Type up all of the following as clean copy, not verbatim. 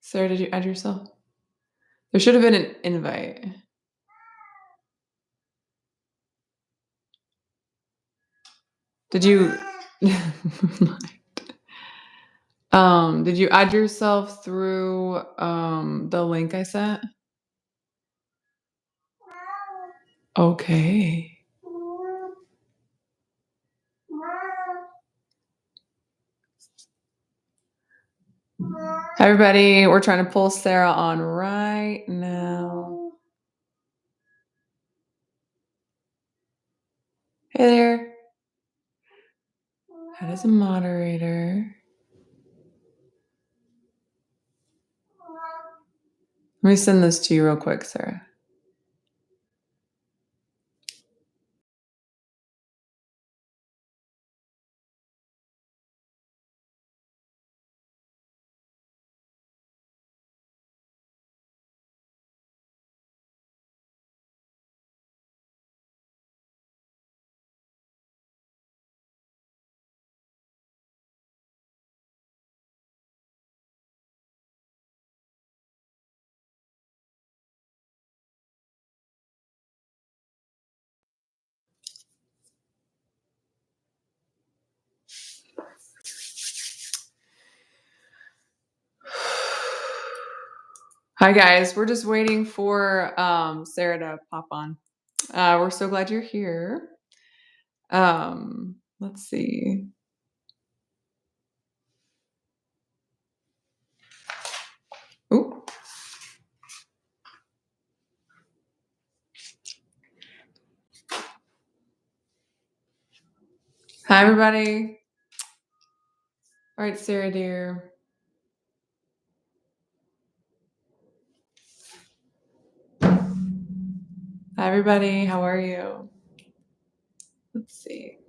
Sarah, did you add yourself? There should have been an invite. Did you did you add yourself through the link I sent? Okay. Hi everybody, we're trying to pull Sarah on right now. Hey there. That is a moderator. Let me send this to you real quick, Sarah. Hi guys, we're just waiting for Sarah to pop on. We're so glad you're here. Let's see. Ooh. Hi everybody. All right, Sarah dear. Hi everybody, how are you? Let's see.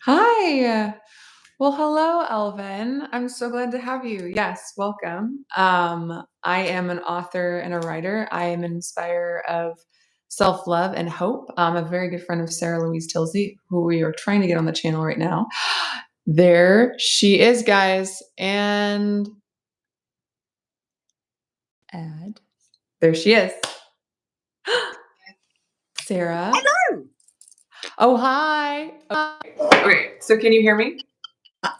Hi. Well, hello, Elvin. I'm so glad to have you. Yes, welcome. I am an author and a writer. I am an inspirer of self-love and hope. I'm a very good friend of Sarah Louise Tilsley, who we are trying to get on the channel right now. There she is, guys. And add. There she is. Sarah. Hello. Oh, hi. Okay, so can you hear me?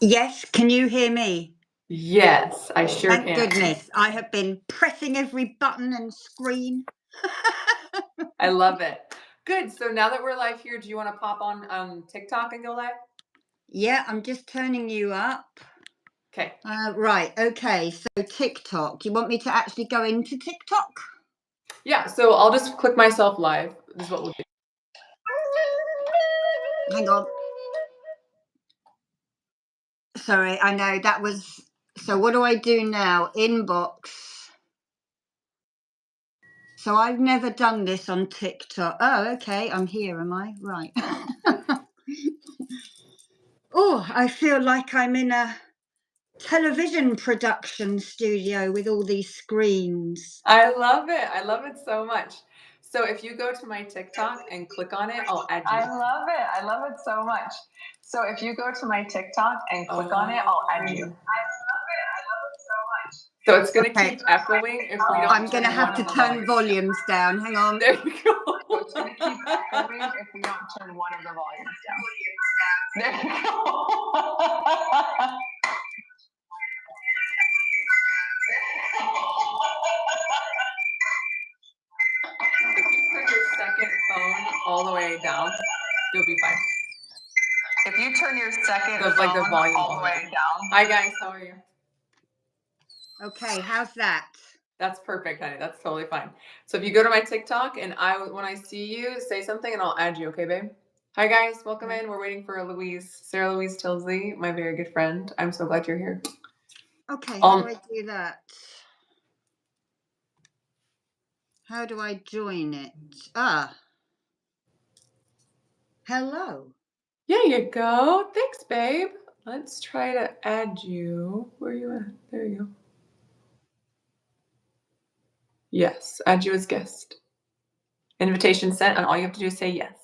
Yes, can you hear me? Yes, I sure can. Thank goodness. I have been pressing every button and screen. I love it. Good. So now that we're live here, do you want to pop on TikTok and go live? Yeah, I'm just turning you up. Okay. Right, okay, so TikTok. Do you want me to actually go into TikTok? Yeah, so I'll just click myself live. This is what we'll do. Hang on. Sorry, I know that was... So what do I do now? Inbox. So I've never done this on TikTok. Oh, okay, I'm here, am I? Right. Oh, I feel like I'm in a television production studio with all these screens. I love it. I love it so much. So if you go to my TikTok and click on it, I'll add you. I love it. I love it so much. So if you go to my TikTok and click on it, I'll add you. I love it. I love it so much. So it's going to keep echoing if we don't. I'm going to have to turn volumes down. Hang on. There you go. So it's going to keep echoing if we don't turn one of the volumes down. There you go. If you turn your second phone all the way down, you'll be fine. If you turn your second The phone volume all the way down. Hi guys, how are you? Okay, how's that? That's perfect, honey. That's totally fine. So if you go to my TikTok and when I see you, say something and I'll add you, okay, babe? Hi guys, welcome in. We're waiting for Sarah Louise Tilsley, my very good friend. I'm so glad you're here. Okay, how do I do that? How do I join it? Hello. There you go. Thanks, babe. Let's try to add you. Where are you at? There you go. Yes, add you as guest. Invitation sent, and all you have to do is say yes.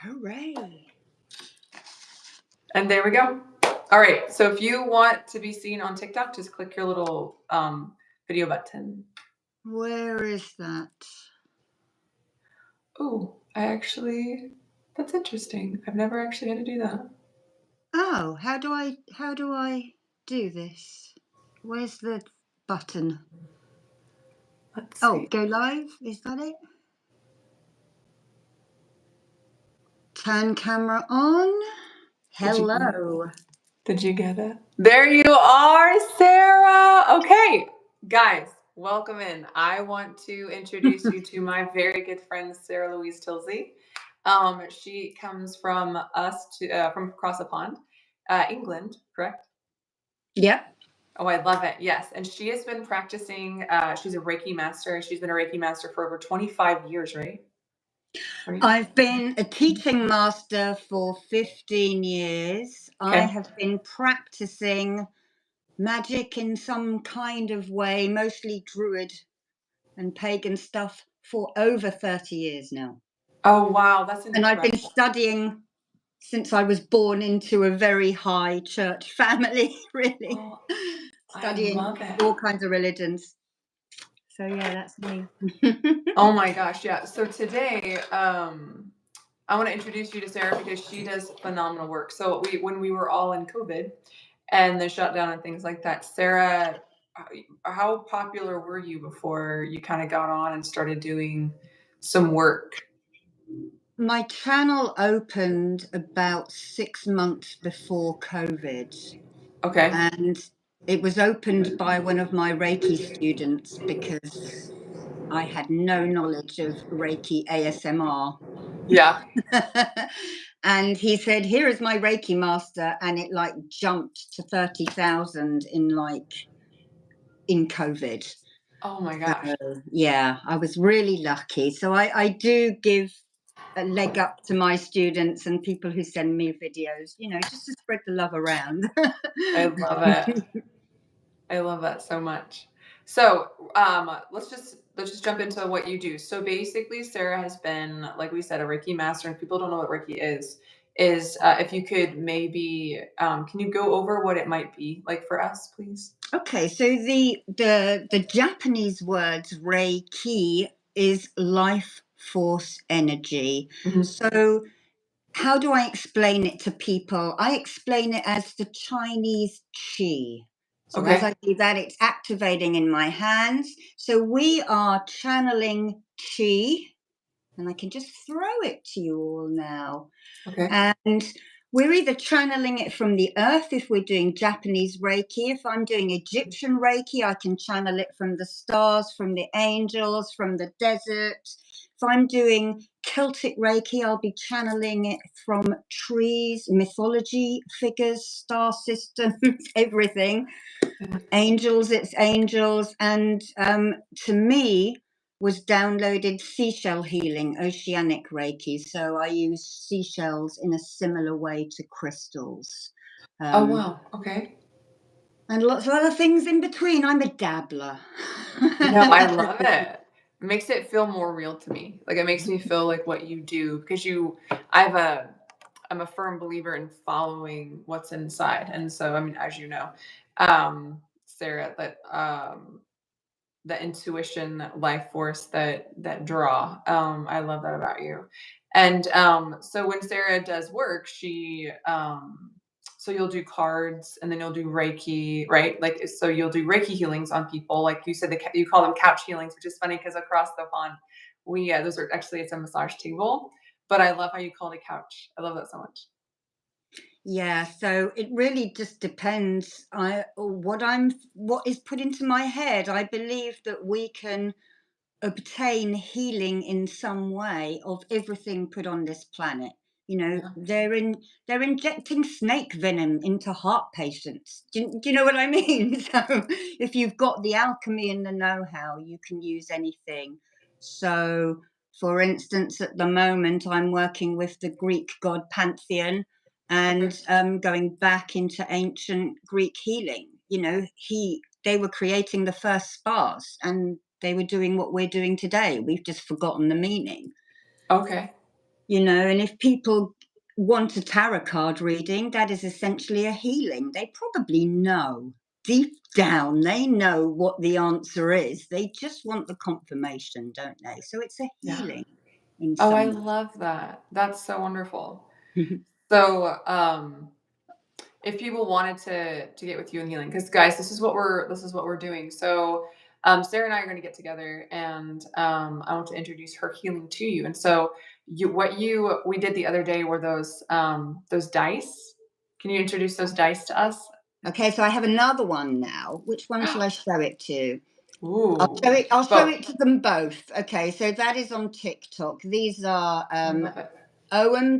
Hooray. And there we go. All right. So if you want to be seen on TikTok, just click your little video button. Where is that? Oh, that's interesting. I've never actually had to do that. Oh, how do I do this? Where's the button? Let's see. Oh, go live. Is that it? Turn camera on. Hello. Did you get it? There you are, Sarah. Okay, guys, welcome in. I want to introduce you to my very good friend, Sarah Louise Tilsley. She comes from from across the pond, England, correct? Yep. Oh, I love it. Yes. And she has been practicing. She's a Reiki master. She's been a Reiki master for over 25 years, right? I've been a teaching master for 15 years. Okay. I have been practicing magic in some kind of way, mostly druid and pagan stuff, for over 30 years now. Oh, wow. That's incredible. And I've been studying since I was born into a very high church family, really. Oh, Studying I love it. all kinds of religions. So yeah, that's me. Oh my gosh, yeah. So today, I want to introduce you to Sarah because she does phenomenal work. So when we were all in COVID and the shutdown and things like that, Sarah, how popular were you before you kind of got on and started doing some work? My channel opened about 6 months before COVID. Okay. And it was opened by one of my Reiki students because I had no knowledge of Reiki ASMR. Yeah. And he said, "Here is my Reiki master," and it like jumped to 30,000 in COVID. Oh my gosh. Yeah, I was really lucky. So I do give a leg up to my students and people who send me videos, just to spread the love around. I love it. I love that so much. So let's just jump into what you do. So basically, Sarah has been, like we said, a Reiki master, and people don't know what Reiki is. If you could maybe can you go over what it might be like for us, please? Okay, so the Japanese words Reiki is life force energy. Mm-hmm. So how do I explain it to people? I explain it as the Chinese qi. So as I do that, it's activating in my hands. So we are channeling qi, and I can just throw it to you all now. Okay. And we're either channeling it from the earth if we're doing Japanese Reiki. If I'm doing Egyptian Reiki, I can channel it from the stars, from the angels, from the desert. If I'm doing Celtic Reiki, I'll be channeling it from trees, mythology figures, star systems, everything. Angels, it's angels. And to me, was downloaded seashell healing, oceanic Reiki. So I use seashells in a similar way to crystals. Oh wow. Okay. And lots of other things in between. I'm a dabbler. No, I love it. It makes it feel more real to me. Like it makes me feel like what you do because I'm a firm believer in following what's inside. And so I mean, as you know, Sarah, that the intuition, that life force, that draw. I love that about you. And so when Sarah does work, she so you'll do cards and then you'll do Reiki, right? Like so you'll do Reiki healings on people, like you said, you call them couch healings, which is funny because across the pond, those are actually it's a massage table. But I love how you call it a couch. I love that so much. Yeah, so it really just depends. What is put into my head. I believe that we can obtain healing in some way of everything put on this planet. Yeah. They're injecting snake venom into heart patients. Do you know what I mean? So if you've got the alchemy and the know-how, you can use anything. So for instance, at the moment, I'm working with the Greek god pantheon and going back into ancient Greek healing. They were creating the first spas and they were doing what we're doing today. We've just forgotten the meaning. Okay. And if people want a tarot card reading, that is essentially a healing. They probably know. Deep down, they know what the answer is. They just want the confirmation, don't they? So it's a healing in Oh, I some love that. That's so wonderful. way. So, if people wanted to get with you in healing, because guys, this is what we're doing. So, Sarah and I are going to get together, and I want to introduce her healing to you. And so, we did the other day were those dice. Can you introduce those dice to us? Okay, so I have another one now. Which one shall I show it to? Ooh, I'll show both. it to them both. Okay, so that is on TikTok. These are I love it. OM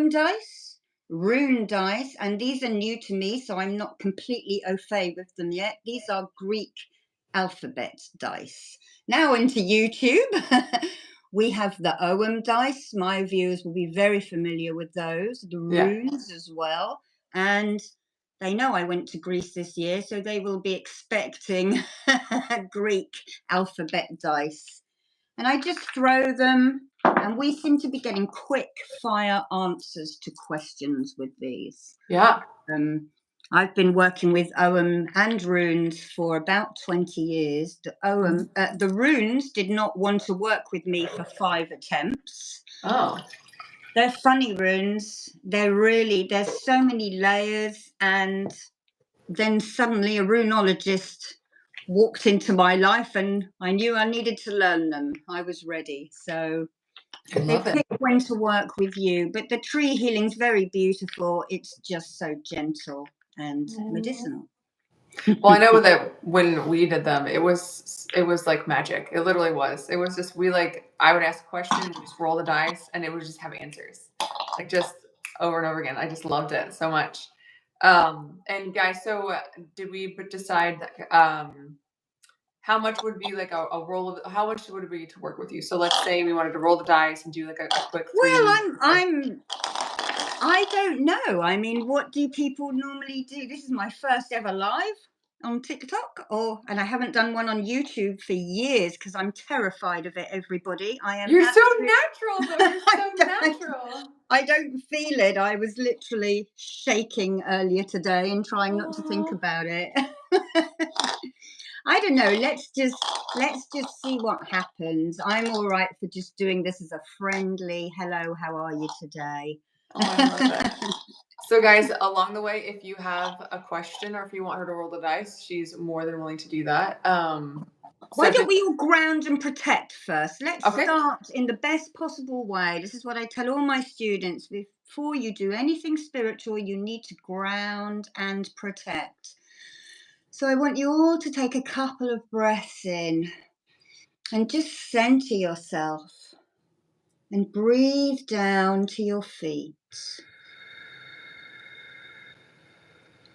dice, rune dice, and these are new to me, so I'm not completely au fait with them yet. These are Greek alphabet dice. Now into YouTube. We have the OM dice. My viewers will be very familiar with those. The runes as well. And they know I went to Greece this year, so they will be expecting Greek alphabet dice. And I just throw them, and we seem to be getting quick fire answers to questions with these. Yeah. I've been working with OM and runes for about 20 years. The runes did not want to work with me for 5 attempts. Oh. They're funny runes. There's so many layers, and then suddenly a runologist walked into my life and I knew I needed to learn them. I was ready. So they pick when to work with you. But the tree healing's very beautiful. It's just so gentle and medicinal. Well, I know that when we did them, it was like magic. It literally was. It was just I would ask a question and just roll the dice, and it would just have answers, like just over and over again. I just loved it so much. And guys, so did we decide how much would be like a roll of how much would it be to work with you? So let's say we wanted to roll the dice and do like a quick 3. Well, I don't know. I mean, what do people normally do? This is my first ever live on TikTok, and I haven't done one on YouTube for years because I'm terrified of it, everybody. You're so natural, though. You're so natural. I don't feel it. I was literally shaking earlier today and trying not to think about it. I don't know. Let's just see what happens. I'm all right for just doing this as a friendly hello, how are you today? Oh, I love that. So guys, along the way, if you have a question or if you want her to roll the dice, she's more than willing to do that. Why don't we all ground and protect first? Let's Okay. start in the best possible way. This is what I tell all my students. Before you do anything spiritual, you need to ground and protect. So I want you all to take a couple of breaths in and just center yourself and breathe down to your feet.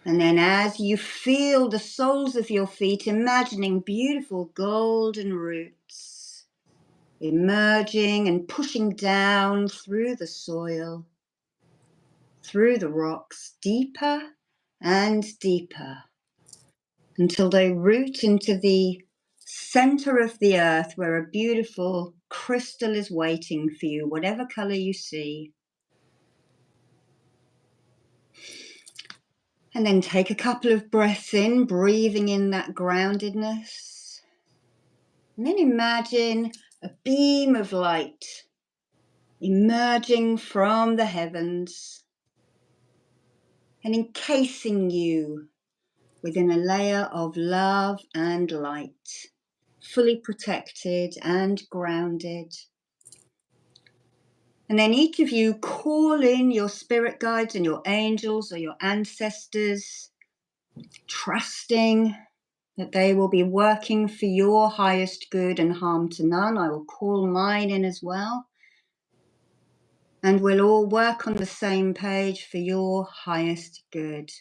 And then as you feel the soles of your feet, imagining beautiful golden roots emerging and pushing down through the soil, through the rocks, deeper and deeper, until they root into the center of the earth where a beautiful crystal is waiting for you, whatever color you see. And then take a couple of breaths in, breathing in that groundedness. And then imagine a beam of light emerging from the heavens and encasing you within a layer of love and light, fully protected and grounded. And then each of you call in your spirit guides and your angels or your ancestors, trusting that they will be working for your highest good and harm to none. I will call mine in as well. And we'll all work on the same page for your highest good.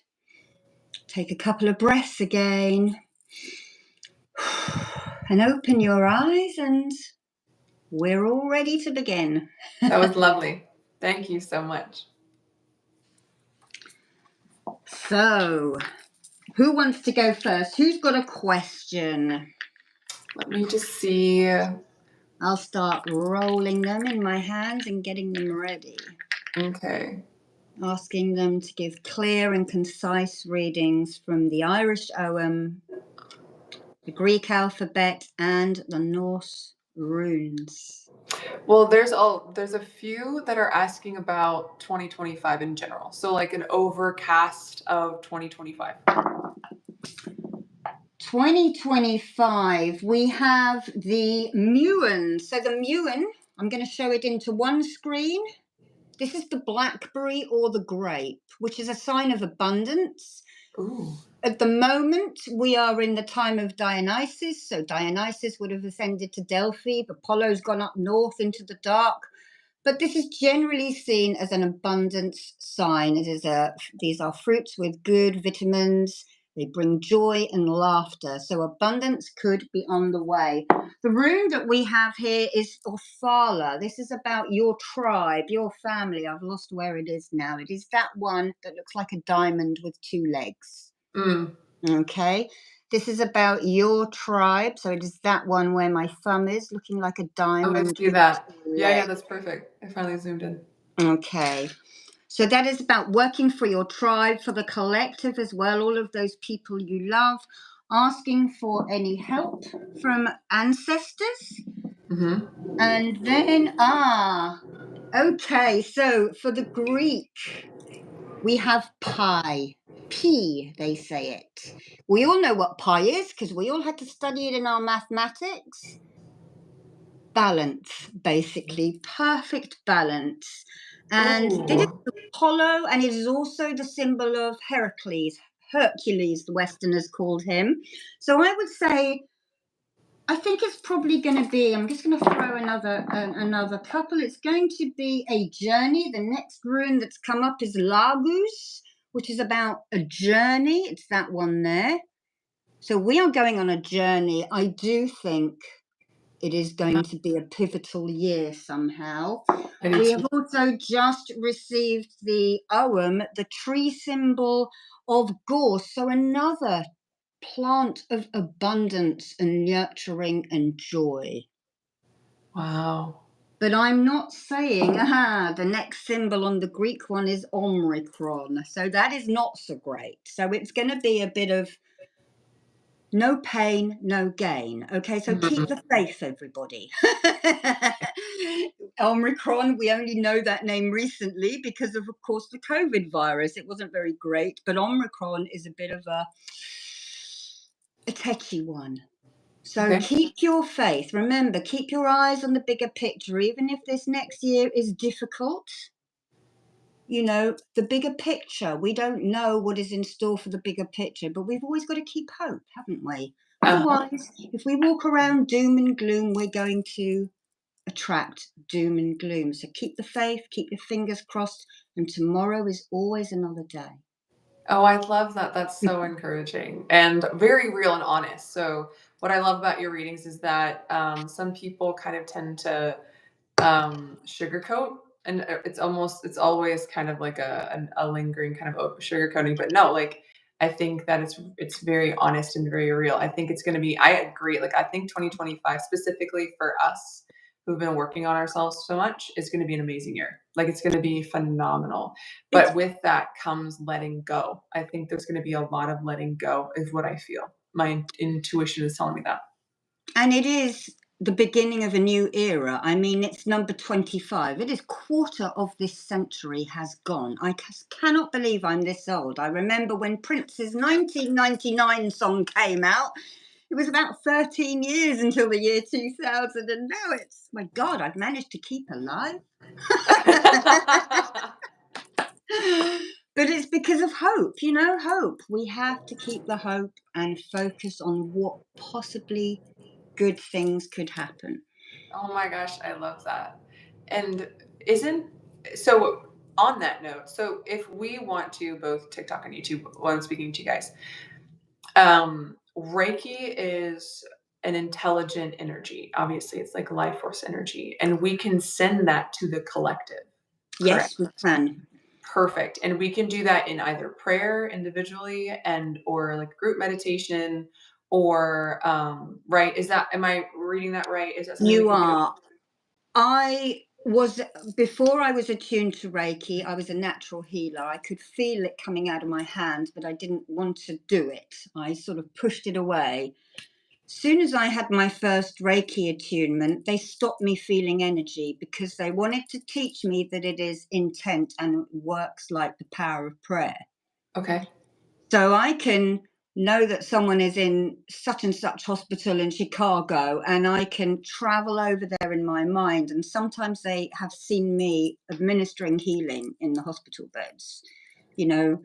Take a couple of breaths again. And open your eyes, and we're all ready to begin. That was lovely. Thank you so much. So, who wants to go first? Who's got a question? Let me just see. I'll start rolling them in my hands and getting them ready. Okay. Asking them to give clear and concise readings from the Irish Ogham, the Greek alphabet, and the Norse runes. Well, there's a few that are asking about 2025 in general. So like an overcast of 2025. 2025, we have the Muin. So the Muin, I'm going to show it into one screen. This is the blackberry or the grape, which is a sign of abundance. Ooh. At the moment, we are in the time of Dionysus. So Dionysus would have ascended to Delphi. Apollo's gone up north into the dark. But this is generally seen as an abundance sign. These are fruits with good vitamins. They bring joy and laughter. So abundance could be on the way. The rune that we have here is Orphala. This is about your tribe, your family. I've lost where it is now. It is that one that looks like a diamond with two legs. Okay. This is about your tribe. So it is that one where my thumb is, looking like a diamond. Oh, I see that. Yeah, that's perfect. I finally zoomed in. Okay. So that is about working for your tribe, for the collective as well, all of those people you love, asking for any help from ancestors. Mm-hmm. And then, okay, so for the Greek, we have pi. P, they say it. We all know what pi is because we all had to study it in our mathematics. Balance, basically, perfect balance. And it is Apollo, and it is also the symbol of Heracles, the Westerners called him. So I would say, I think it's probably going to be, I'm just going to throw another couple. It's going to be a journey. The next rune that's come up is Lagus, which is about a journey. It's that one there. So we are going on a journey. I do think it is going to be a pivotal year somehow. We have also just received the Ogham, the tree symbol of gorse. So another plant of abundance and nurturing and joy. Wow. But I'm not saying, the next symbol on the Greek one is Omicron. So that is not so great. So it's going to be a bit of no pain, no gain. Okay, so keep the faith, everybody. Omicron, we only know that name recently because of course, the COVID virus. It wasn't very great, but Omicron is a bit of a touchy one. So keep your faith. Remember, keep your eyes on the bigger picture, even if this next year is difficult. You know, the bigger picture. We don't know what is in store for the bigger picture, but we've always got to keep hope, haven't we? Otherwise, if we walk around doom and gloom, we're going to attract doom and gloom. So keep the faith, keep your fingers crossed, and tomorrow is always another day. Oh, I love that. That's so encouraging and very real and honest. So what I love about your readings is that some people kind of tend to sugarcoat, and it's always kind of like a lingering kind of sugarcoating. But no, like I think that it's very honest and very real. I think it's going to be. I agree. Like I think 2025 specifically for us who've been working on ourselves so much is going to be an amazing year. Like it's going to be phenomenal. But with that comes letting go. I think there's going to be a lot of letting go, is what I feel. My intuition is telling me that. And it is the beginning of a new era. I mean, it's number 25. It is quarter of this century has gone. I cannot believe I'm this old. I remember when Prince's 1999 song came out. It was about 13 years until the year 2000, and now it's, my God, I've managed to keep alive. But it's because of hope, hope. We have to keep the hope and focus on what possibly good things could happen. Oh my gosh, I love that. And so on that note, so if we want to both TikTok and YouTube while I'm speaking to you guys, Reiki is an intelligent energy. Obviously, it's like life force energy, and we can send that to the collective. Correct? Yes, we can. Perfect. And we can do that in either prayer individually and or like group meditation or right. Am I reading that right? Is that something we You can do? are. I was before I was attuned to Reiki, I was a natural healer. I could feel it coming out of my hand, but I didn't want to do it. I sort of pushed it away. Soon as I had my first Reiki attunement, they stopped me feeling energy because they wanted to teach me that it is intent and works like the power of prayer. Okay. So I can know that someone is in such and such hospital in Chicago, and I can travel over there in my mind. And sometimes they have seen me administering healing in the hospital beds, you know,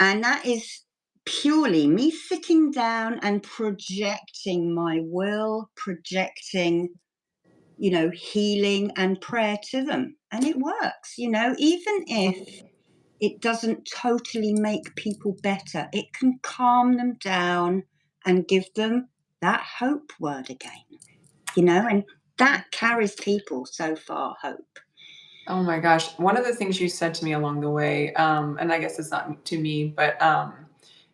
and that is purely me sitting down and projecting my will, projecting, you know, healing and prayer to them. And it works, you know, even if it doesn't totally make people better, it can calm them down and give them that hope word again, you know, and that carries people so far, hope. Oh my gosh. One of the things you said to me along the way, and I guess it's not to me, but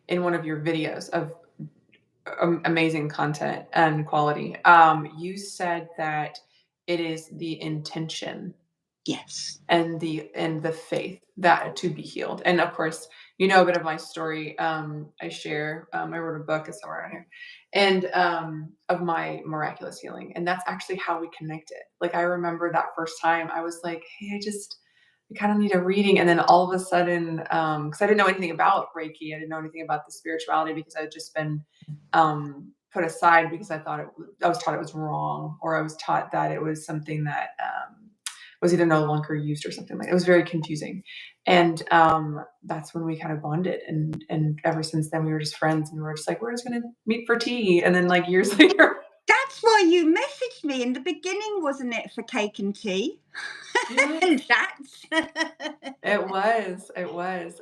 in one of your videos of amazing content and quality, you said that it is the intention Yes. and the faith that to be healed. And of course, you know a bit of my story. I share. I wrote a book. It's somewhere around here, and of my miraculous healing. And that's actually how we connected. Like I remember that first time, I was like, "Hey, I kind of need a reading." And then all of a sudden, because I didn't know anything about Reiki, I didn't know anything about the spirituality because I had just been put aside because I was taught it was wrong, or I was taught that it was something that was either no longer used or something like that. It was very confusing. And that's when we kind of bonded. And ever since then we were just friends, and we were just like, we're just gonna meet for tea. And then like years later. That's why you messaged me in the beginning, wasn't it, for cake and tea? And that's It was.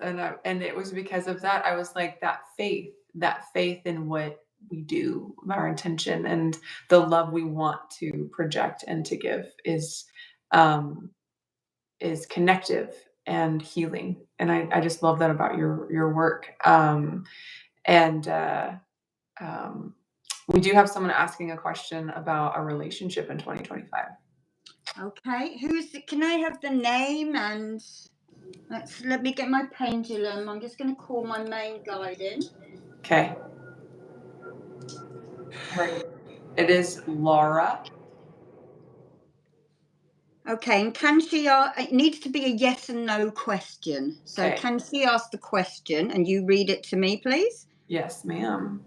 And it was because of that. I was like, that faith in what we do, our intention and the love we want to project and to give um is connective and healing. And I just love that about your work. And we do have someone asking a question about a relationship in 2025. okay. Who's it? Can I have the name? And let me get my pendulum. I'm just going to call my main guide in. Okay. It is Laura. Okay, and can she it needs to be a yes and no question. So Okay. can she ask the question and you read it to me, please? Yes, ma'am.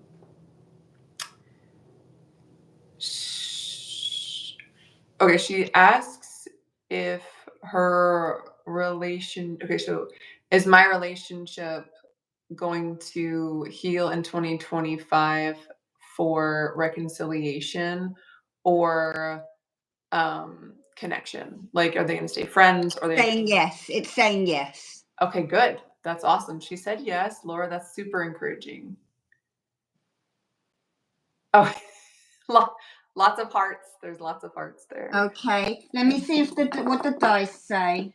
Okay, she asks if her okay, so is my relationship going to heal in 2025 for reconciliation or connection? Like, are they going to stay friends, or Saying yes. It's saying yes. Okay, good. That's awesome. She said yes. Laura, that's super encouraging. Oh, lots of hearts. There's lots of hearts there. Okay, let me see if what the dice say.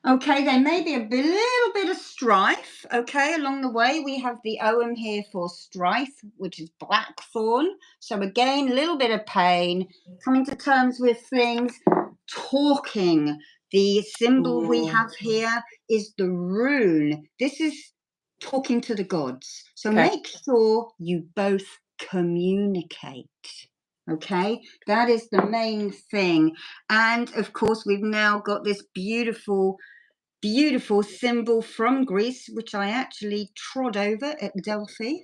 Okay, there may be a little bit of strife, okay, along the way. We have the Ogham here for strife, which is blackthorn. So again, a little bit of pain, coming to terms with things, talking. The symbol we have here is the rune. This is talking to the gods. So make sure you both communicate. Okay, that is the main thing. And of course, we've now got this beautiful symbol from Greece, which I actually trod over at Delphi.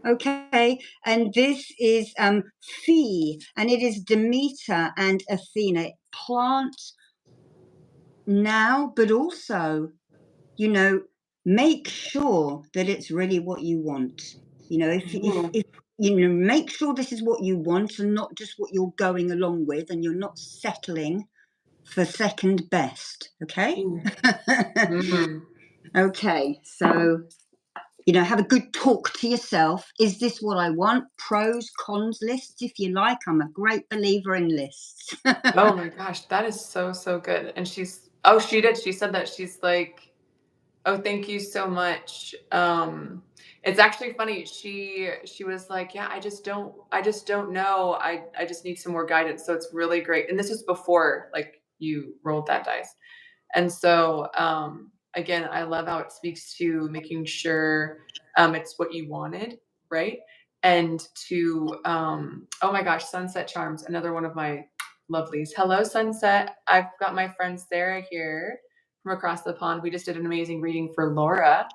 Okay, and this is Phi, and it is Demeter and Athena. Plant now, but also, you know, make sure that it's really what you want. You know, if you know, make sure this is what you want and not just what you're going along with, and you're not settling for second best. Okay. Okay, so, you know, have a good talk to yourself. Is this what I want? Pros, cons lists, if you like. I'm a great believer in lists. Oh my gosh, that is so good. And she did. She said that she's like, Oh, thank you so much. It's actually funny. She was like, "Yeah, I just don't know. I just need some more guidance." So it's really great. And this was before like you rolled that dice. And so, again, I love how it speaks to making sure it's what you wanted, right? And to, oh my gosh, Sunset Charms, another one of my lovelies. Hello, Sunset. I've got my friend Sarah here from across the pond. We just did an amazing reading for Laura.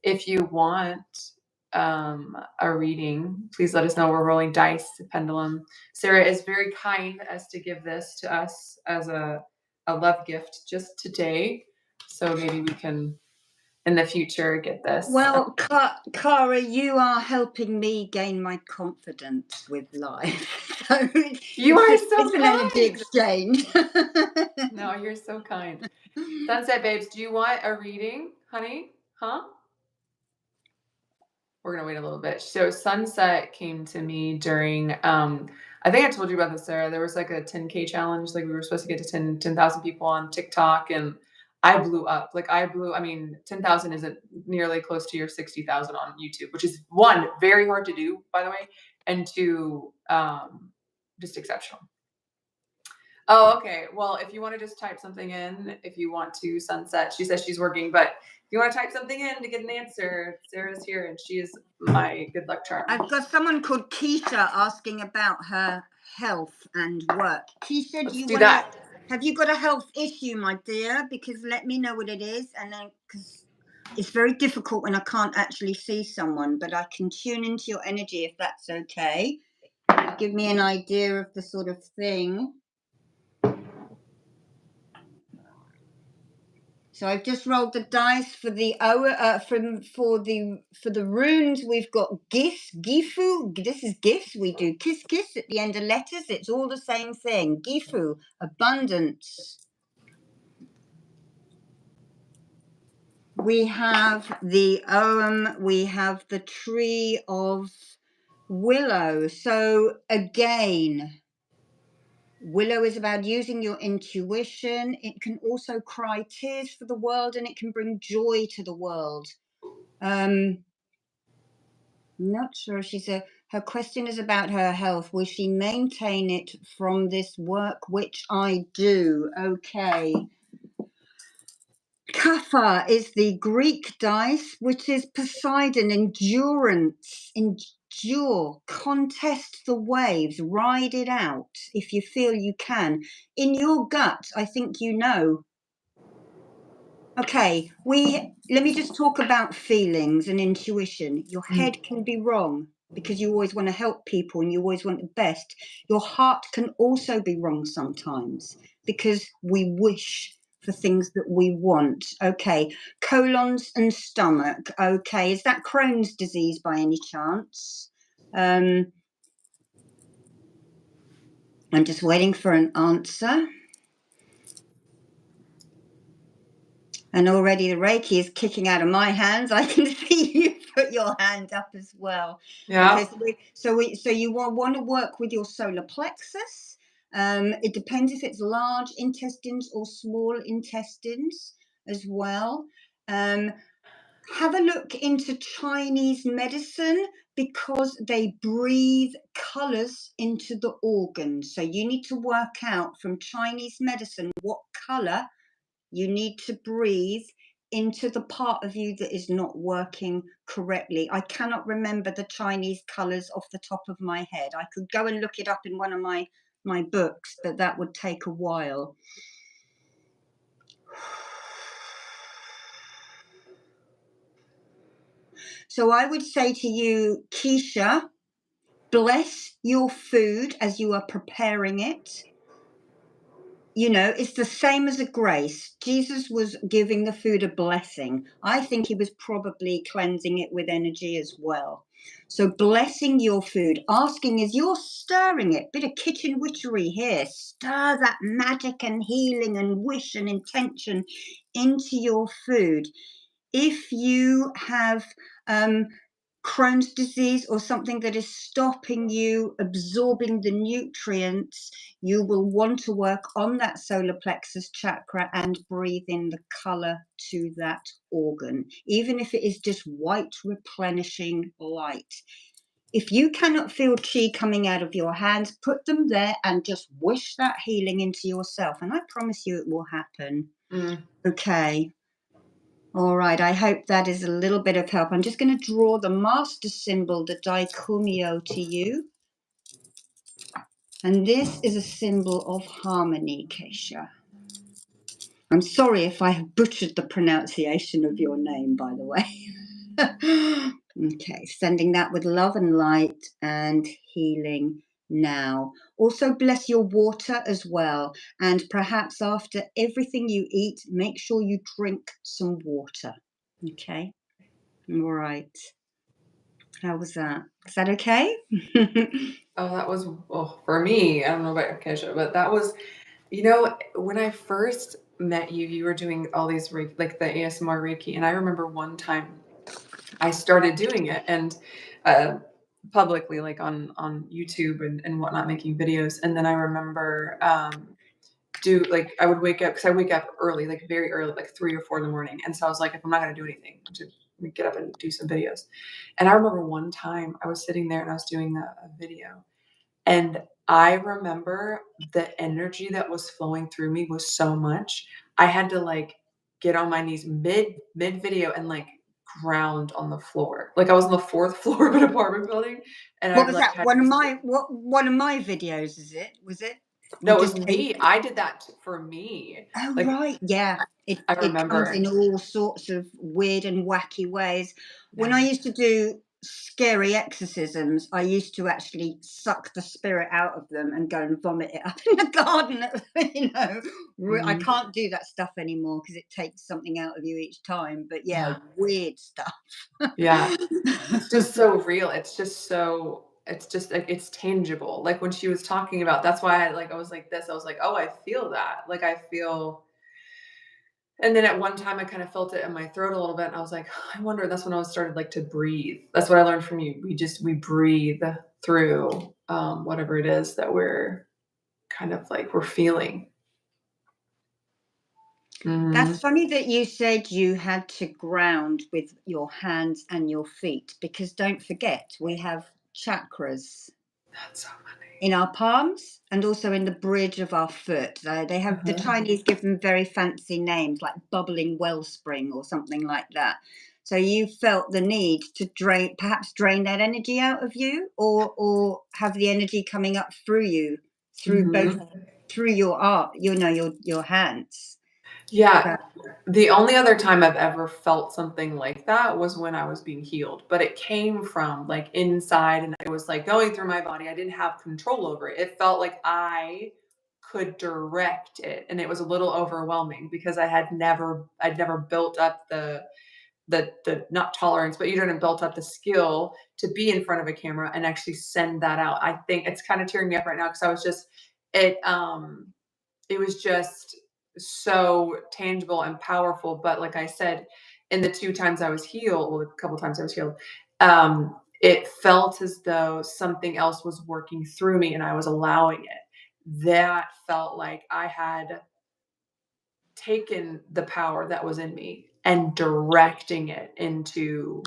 If you want a reading, please let us know. We're rolling dice, pendulum. Sarah is very kind as to give this to us as a love gift just today. So maybe we can in the future get this. Well, Cara, you are helping me gain my confidence with life. So it's an energy exchange. No, you're so kind. Sunset babes, do you want a reading, honey? Huh? We're gonna wait a little bit. So Sunset came to me during I think I told you about this, Sarah. There was like a 10K challenge. Like we were supposed to get to 10,000 people on TikTok, and I blew up. Like I mean, 10,000 isn't nearly close to your 60,000 on YouTube, which is one, very hard to do, by the way, and two, just exceptional. Oh, okay. Well, if you want to just type something in, if you want to, Sunset. She says she's working, but if you want to type something in to get an answer, Sarah's here and she is my good luck charm. I've got someone called Keisha asking about her health and work. Keisha, have you got a health issue, my dear? Because let me know what it is, and then because it's very difficult when I can't actually see someone, but I can tune into your energy if that's okay. Give me an idea of the sort of thing. So I've just rolled the dice for the for the runes. We've got Gis, Gifu. This is gifts. We do kiss, kiss at the end of letters. It's all the same thing. Gifu, abundance. We have the we have the tree of willow. So again, willow is about using your intuition. It can also cry tears for the world, and it can bring joy to the world. Not sure. Her question is about her health. Will she maintain it from this work which I do? Okay. Kapha is the Greek dice, which is Poseidon, endurance, endure, contest the waves, ride it out if you feel you can. In your gut, I think you know. Okay, let me just talk about feelings and intuition. Your head can be wrong because you always want to help people and you always want the best. Your heart can also be wrong sometimes because we wish for things that we want. Okay, colons and stomach. Okay, is that Crohn's disease by any chance? I'm just waiting for an answer. And already the Reiki is kicking out of my hands. I can see you put your hand up as well. Yeah. Okay, so you want to work with your solar plexus. It depends if it's large intestines or small intestines as well. Have a look into Chinese medicine because they breathe colors into the organs. So you need to work out from Chinese medicine what color you need to breathe into the part of you that is not working correctly. I cannot remember the Chinese colors off the top of my head. I could go and look it up in one of my books, but that would take a while. So I would say to you, Keisha, bless your food as you are preparing it. You know, it's the same as a grace. Jesus was giving the food a blessing. I think he was probably cleansing it with energy as well. So blessing your food, asking as you're stirring it, bit of kitchen witchery here, stir that magic and healing and wish and intention into your food. If you have Crohn's disease or something that is stopping you absorbing the nutrients, you will want to work on that solar plexus chakra and breathe in the color to that organ, even if it is just white replenishing light. If you cannot feel chi coming out of your hands, put them there and just wish that healing into yourself. And I promise you it will happen. Okay. All right. I hope that is a little bit of help. I'm just going to draw the master symbol, the Daikumyo, to you. And this is a symbol of harmony, Keisha. I'm sorry if I have butchered the pronunciation of your name, by the way. Okay, sending that with love and light and healing now. Also bless your water as well. And perhaps after everything you eat, make sure you drink some water. Okay? All right. How was that? Is that okay? Oh, that was, for me, I don't know about Kesha, but that was, you know, when I first met you, you were doing all these Reiki, like the ASMR Reiki. And I remember one time I started doing it and publicly, like on YouTube and whatnot, making videos. And then I remember I would wake up, because I wake up early, like very early, like 3 or 4 in the morning. And so I was like, if I'm not going to do anything, I'm just gonna get up and do some videos. And I remember one time I was sitting there and I was doing a video, and I remember the energy that was flowing through me was so much. I had to like get on my knees mid video and like ground on the floor. Like I was on the 4th floor of an apartment building, and I What was like that? had One of to my one of my videos, is it? Was it? no, We it was just me. I did that for me. Oh, Like right. Yeah. I It comes in remember. all sorts of weird and wacky ways. When I Yeah. used to do scary exorcisms, I used to actually suck the spirit out of them and go and vomit it up in the garden. You know, I Mhm. can't do that stuff anymore because it takes something out of you each time. But yeah, Yeah. weird stuff. Yeah. It's just so real. It's just so it's just like it's tangible. Like when she was talking about, that's why I was like this. I was like, "Oh, I feel that." Like I feel. And then at one time I kind of felt it in my throat a little bit and I was like, I wonder, that's when I started like to breathe. That's what I learned from you. We breathe through whatever it is that we're kind of like we're feeling. That's Mhm. funny that you said you had to ground with your hands and your feet, because don't forget, we have chakras That's so funny. in our palms and also in the bridge of our foot. They have, the Uh-huh. Chinese give them very fancy names like bubbling wellspring or something like that. So you felt the need to perhaps drain that energy out of you, or have the energy coming up through you, through both, Mhm. through your art, your hands. Yeah. So The only other time I've ever felt something like that was when I was being healed, but it came from like inside and it was like going through my body. I didn't have control over it. It felt like I could direct it, and it was a little overwhelming because I'd never built up the not tolerance, but you didn't built up the skill to be in front of a camera and actually send that out. I think it's kind of tearing me up right now because I was just it was just so tangible and powerful. But like I said, in the 2 times I was healed, well, a couple times I was healed, it felt as though something else was working through me and I was allowing it. That felt like I had taken the power that was in me and directing it into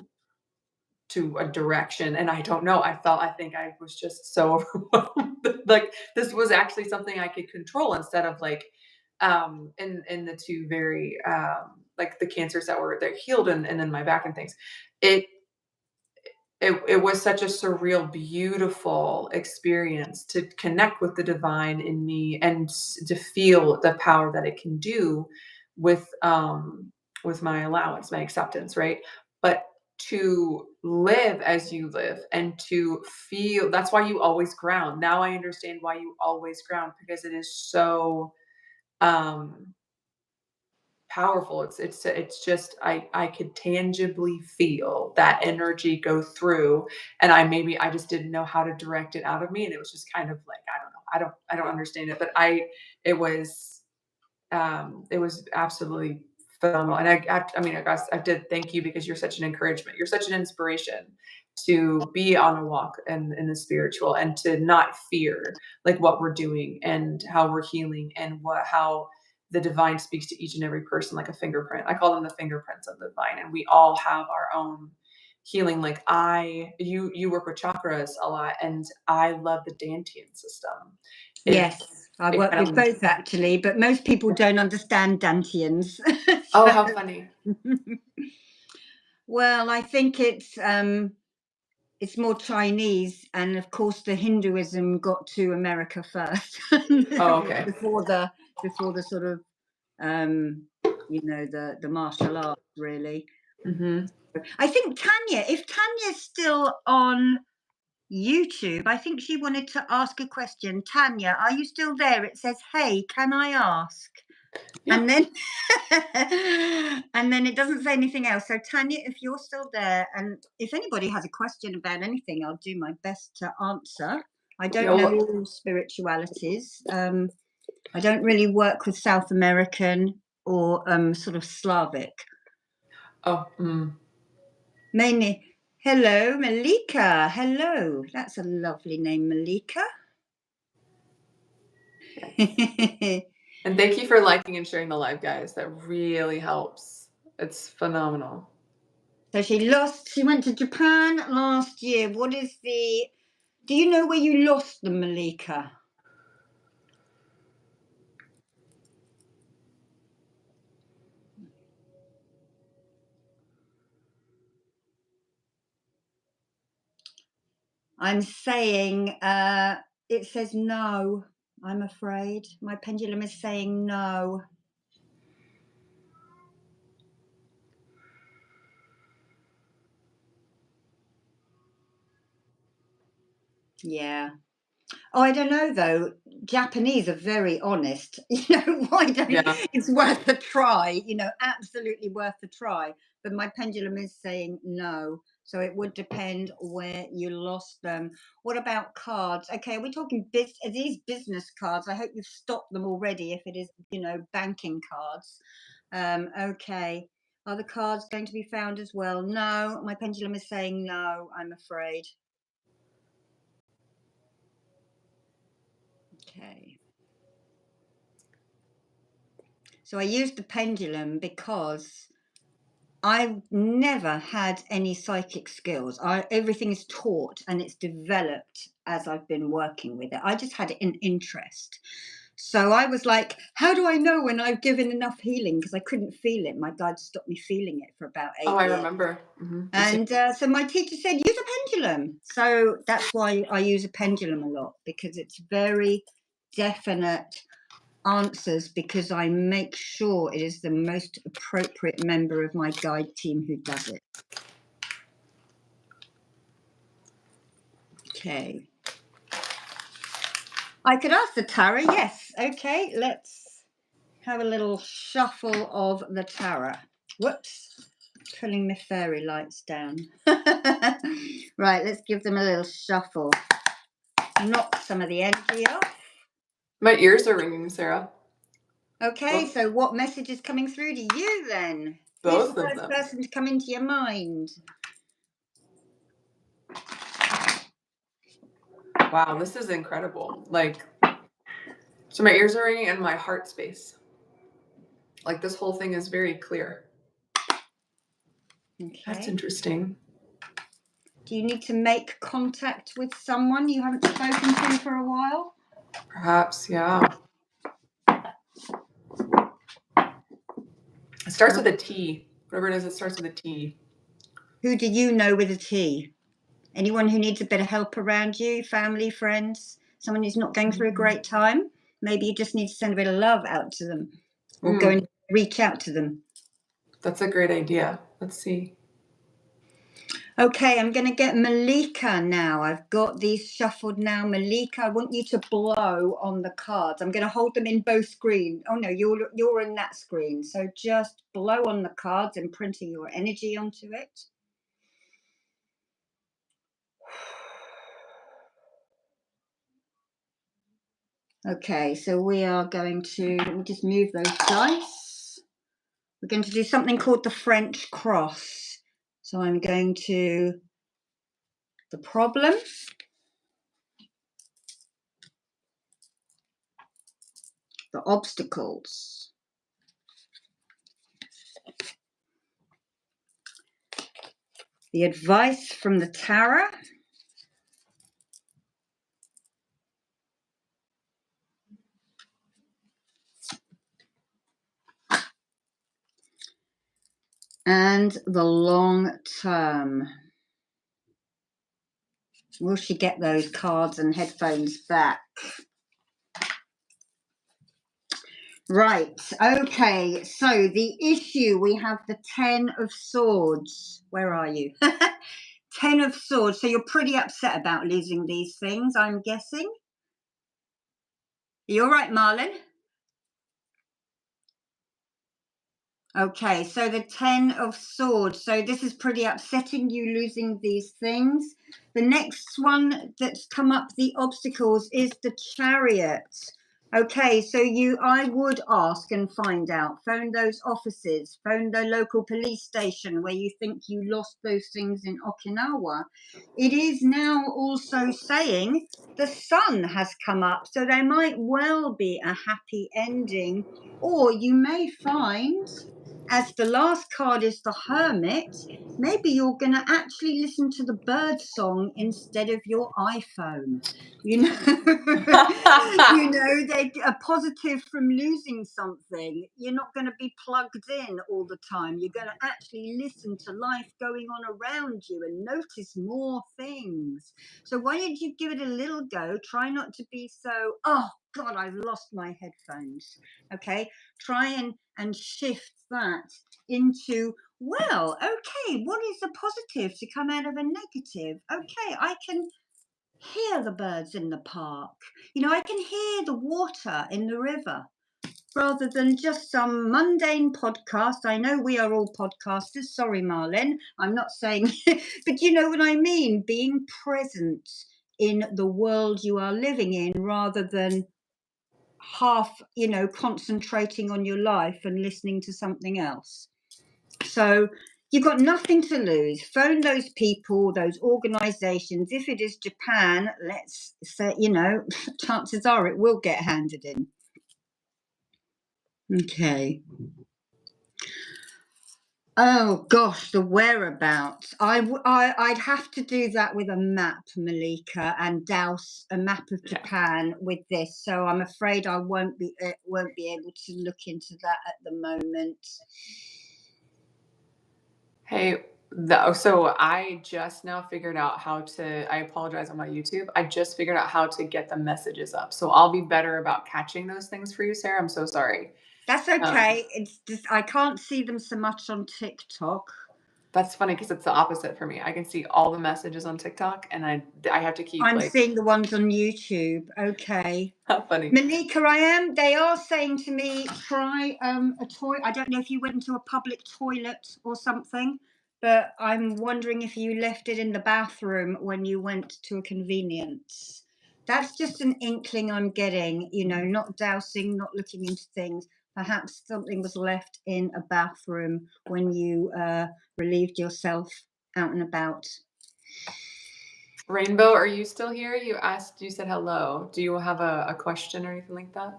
to a direction. And I don't know, I think I was just so overwhelmed. Like this was actually something I could control instead of like in the 2 very like the cancers that healed and then my back and things. It it was such a surreal, beautiful experience to connect with the divine in me and to feel the power that it can do with my allowance, my acceptance, right? But to live as you live and to feel, that's why you always ground. Now I understand why you always ground, because it is so um powerful. It's just I could tangibly feel that energy go through, and I just didn't know how to direct it out of me, and it was just kind of like, I don't know. I don't understand it, but it was absolutely phenomenal. And I mean, I guess I did thank you because you're such an encouragement. You're such an inspiration to be on a walk and in the spiritual and to not fear like what we're doing and how we're healing and how the divine speaks to each and every person like a fingerprint. I call them the fingerprints of the divine, and we all have our own healing. Like you work with chakras a lot, and I love the Dantian system. Yes, I It work kind with of both actually, but most people don't understand Dantians. Oh, how funny. Well, I think it's more Chinese, and of course the Hinduism got to America first. Oh, okay. before the sort of the martial arts, really. Mm-hmm. I think Tanya, if Tanya's still on YouTube, I think she wanted to ask a question. Tanya, are you still there? It says, "Hey, can I ask?" Yeah. And then and then it doesn't say anything else. So Tanya, if you're still there, and if anybody has a question about anything, I'll do my best to answer. I don't know all spiritualities. I don't really work with South American or sort of Slavic. Oh, Mainly. Hello, Malika. Hello. That's a lovely name, Malika. And thank you for liking and sharing the live, guys. That really helps. It's phenomenal. So she went to Japan last year. Do you know where you lost them, Malika? I'm saying, it says no, I'm afraid. My pendulum is saying no. Yeah. Oh, I don't know though. Japanese are very honest. Why don't it's worth a try, absolutely worth a try. But my pendulum is saying no. So it would depend where you lost them. What about cards? Okay, we're talking these business cards. I hope you've stopped them already if it is, banking cards. Okay. Are the cards going to be found as well? No, my pendulum is saying no, I'm afraid. Okay. So I used the pendulum because I've never had any psychic skills. Everything is taught and it's developed as I've been working with it. I just had an interest. So I was like, how do I know when I've given enough healing? Because I couldn't feel it. My guide stopped me feeling it for about 8 years. Oh, I remember. Mm-hmm. And so my teacher said, use a pendulum. So that's why I use a pendulum a lot, because it's very definite answers, because I make sure it is the most appropriate member of my guide team who does it. Okay. I could ask the tarot, yes. Okay, let's have a little shuffle of the tarot. Whoops, pulling my fairy lights down. Right, let's give them a little shuffle. Knock some of the energy off. My ears are ringing, Sarah. Okay, so what message is coming through to you then? Both Who's the first person to come into your mind? Wow, this is incredible. So my ears are ringing and my heart space. This whole thing is very clear. Okay. That's interesting. Do you need to make contact with someone you haven't spoken to for a while? Perhaps, yeah. It starts with a T. Whatever it is, it starts with a T. Who do you know with a T? Anyone who needs a bit of help around you? Family, friends? Someone who's not going through a great time? Maybe you just need to send a bit of love out to them, or go and reach out to them. That's a great idea. Let's see. Okay, I'm going to get Malika now. I've got these shuffled now. Malika, I want you to blow on the cards. I'm going to hold them in both screens. Oh no, you're in that screen. So just blow on the cards, imprinting your energy onto it. Okay, so we are going to, let me just move those dice. We're going to do something called the French cross. So I'm going to the problem, the obstacles, the advice from the Tarot, and the long term. Will she get those cards and headphones back? Right, okay, so the issue, we have the 10 of Swords. Where are you? 10 of Swords. So you're pretty upset about losing these things, I'm guessing. Are you all right, Marlene? Okay, so the 10 of Swords. So this is pretty upsetting, you losing these things. The next one that's come up, the obstacles, is the Chariot. Okay, so I would ask and find out. Phone those offices, phone the local police station where you think you lost those things in Okinawa. It is now also saying the sun has come up, so there might well be a happy ending, or you may find, as the last card is the Hermit, maybe you're going to actually listen to the bird song instead of your iPhone. You know, you know, they are positive from losing something. You're not going to be plugged in all the time. You're going to actually listen to life going on around you and notice more things. So why don't you give it a little go? Try not to be so, oh God, I've lost my headphones. Okay, try and shift that into, well, okay, what is the positive to come out of a negative? Okay, I can hear the birds in the park. You know, I can hear the water in the river rather than just some mundane podcast. I know we are all podcasters. Sorry, Marlene, I'm not saying, but you know what I mean? Being present in the world you are living in rather than half, you know, concentrating on your life and listening to something else. So you've got nothing to lose. Phone those people, those organizations. If it is Japan, let's say, you know, chances are it will get handed in. Okay. Oh gosh, the whereabouts. I'd have to do that with a map, Malika, and douse a map of Japan with this. So I'm afraid I won't be able to look into that at the moment. Hey, so I just now figured out how to, I apologize on my YouTube. I just figured out how to get the messages up. So I'll be better about catching those things for you, Sarah. I'm so sorry. That's okay. It's just I can't see them so much on TikTok. That's funny because it's the opposite for me. I can see all the messages on TikTok and I have to keep I'm seeing the ones on YouTube. Okay. How funny. Malika, they are saying to me, try a toy. I don't know if you went into a public toilet or something, but I'm wondering if you left it in the bathroom when you went to a convenience. That's just an inkling I'm getting, you know, not dousing, not looking into things. Perhaps something was left in a bathroom when you relieved yourself out and about. Rainbow, are you still here? You said hello. Do you have a question or anything like that?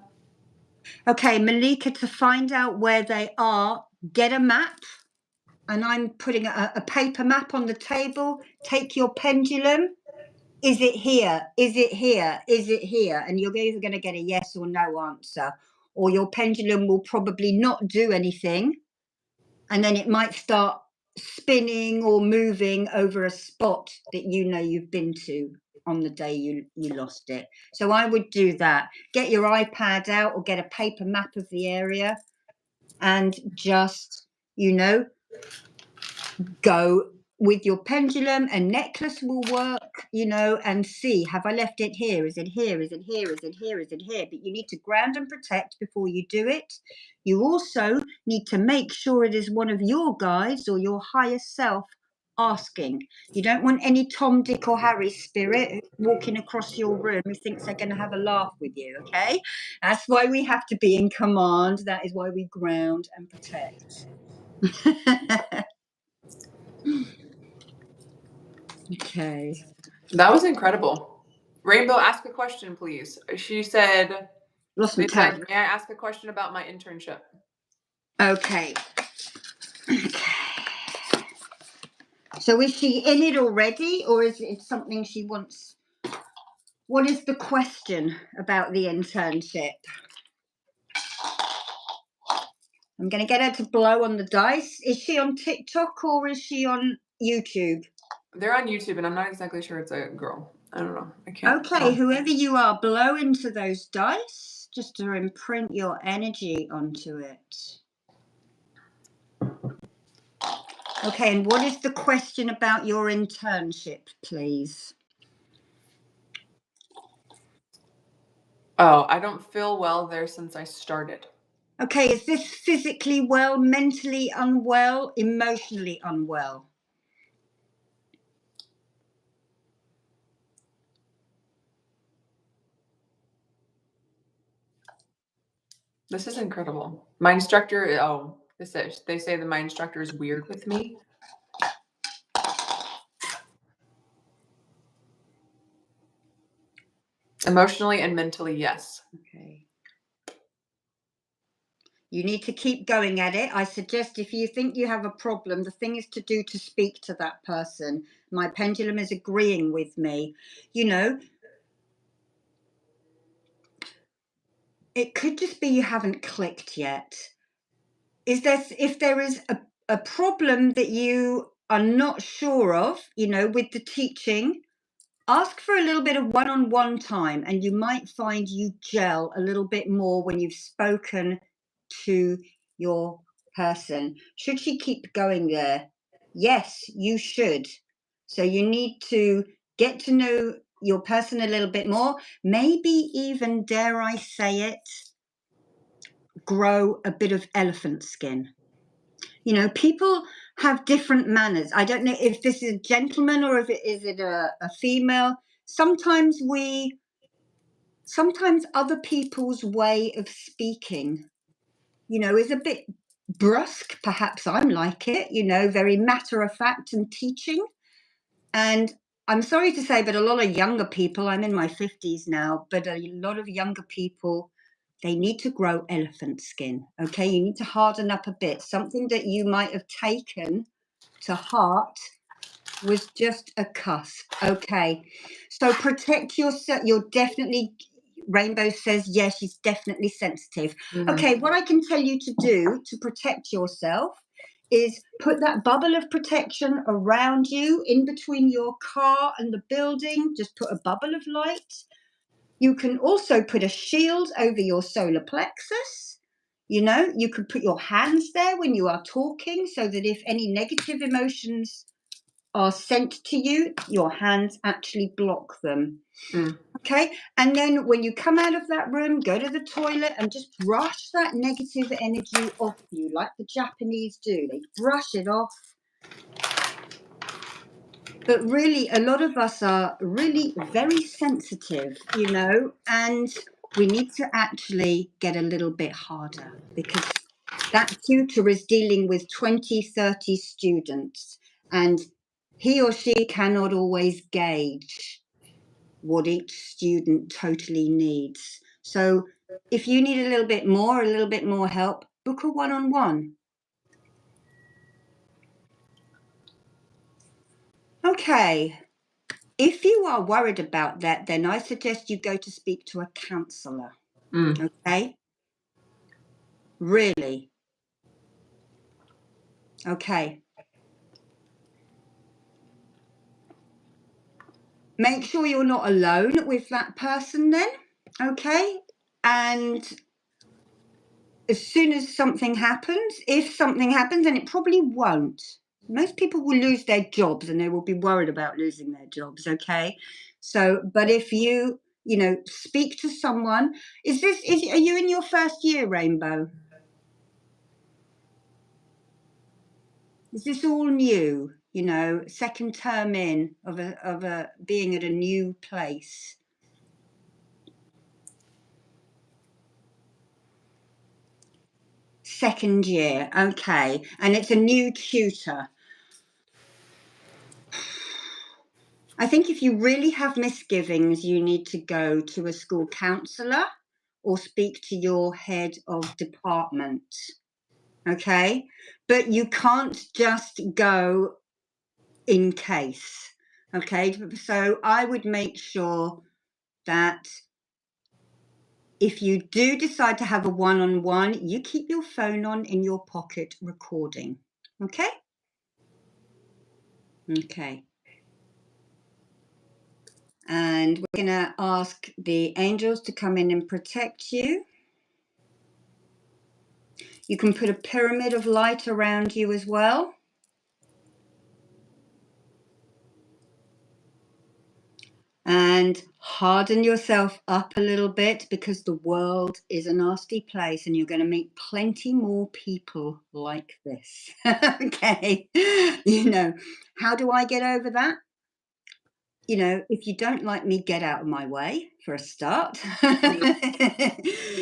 Okay, Malika, to find out where they are, get a map. And I'm putting a paper map on the table. Take your pendulum. Is it here? Is it here? Is it here? And you're either going to get a yes or no answer. Or your pendulum will probably not do anything. And then it might start spinning or moving over a spot that you know you've been to on the day you lost it. So I would do that. Get your iPad out or get a paper map of the area and just, you know, go with your pendulum. A necklace will work, you know, and see, have I left it here? Is it here? Is it here? Is it here? Is it here? But you need to ground and protect before you do it. You also need to make sure it is one of your guides or your higher self asking. You don't want any Tom, Dick or Harry spirit walking across your room who thinks they're going to have a laugh with you, okay? That's why we have to be in command. That is why we ground and protect. Okay. That was incredible. Rainbow, ask a question, please. She said, Lost my they said, tab. may I ask a question about my internship? Okay. So is she in it already, or is it something she wants? What is the question about the internship? I'm going to get her to blow on the dice. Is she on TikTok or is she on YouTube? They're on YouTube, and I'm not exactly sure it's a girl. I don't know. I can't. Okay, whoever you are, blow into those dice just to imprint your energy onto it. Okay, and what is the question about your internship, please? Oh, I don't feel well there since I started. Okay, is this physically well, mentally unwell, emotionally unwell? This is incredible. My instructor, oh, they say that my instructor is weird with me. Emotionally and mentally, yes. Okay. You need to keep going at it. I suggest if you think you have a problem, the thing is to do to speak to that person. My pendulum is agreeing with me. You know, it could just be you haven't clicked yet. If there is a problem that you are not sure of, you know, with the teaching, ask for a little bit of one-on-one time, and you might find you gel a little bit more when you've spoken to your person. Should she keep going there? Yes, you should. So you need to get to know your person a little bit more, maybe even, dare I say it, grow a bit of elephant skin. You know, people have different manners. I don't know if this is a gentleman or if it is a female. Sometimes other people's way of speaking, you know, is a bit brusque. Perhaps I'm like it, you know, very matter of fact and teaching. And I'm sorry to say, but a lot of younger people, I'm in my 50s now, but a lot of younger people, they need to grow elephant skin. Okay, you need to harden up a bit. Something that you might have taken to heart was just a cusp. Okay, so protect yourself. You're definitely, Rainbow says, yes, she's definitely sensitive. Mm-hmm. Okay, what I can tell you to do to protect yourself is put that bubble of protection around you in between your car and the building. Just put a bubble of light. You can also put a shield over your solar plexus. You know, you could put your hands there when you are talking so that if any negative emotions are sent to you, your hands actually block them. Mm. Okay, and then when you come out of that room, go to the toilet and just brush that negative energy off you, like the Japanese do. They brush it off. But really, a lot of us are really very sensitive, you know, and we need to actually get a little bit harder because that tutor is dealing with 20, 30 students, and he or she cannot always gauge what each student totally needs. So if you need a little bit more help, book a one-on-one. Okay. If you are worried about that, then I suggest you go to speak to a counsellor. Mm. Okay? Really? Okay. Make sure you're not alone with that person then. Okay? And as soon as something happens, if something happens, and it probably won't, most people will lose their jobs and they will be worried about losing their jobs, okay? So, but if you know, speak to someone, are you in your first year, Rainbow? Is this all new? you know, second term in of a being at a new place. Second year, okay. And it's a new tutor. I think if you really have misgivings, you need to go to a school counsellor or speak to your head of department. Okay? But you can't just go in case. Okay? So I would make sure that if you do decide to have a one-on-one, you keep your phone on in your pocket recording. Okay? Okay. And we're going to ask the angels to come in and protect you. You can put a pyramid of light around you as well. And harden yourself up a little bit, because the world is a nasty place and you're going to meet plenty more people like this. Okay. You know, how do I get over that? You know, if you don't like me, get out of my way for a start.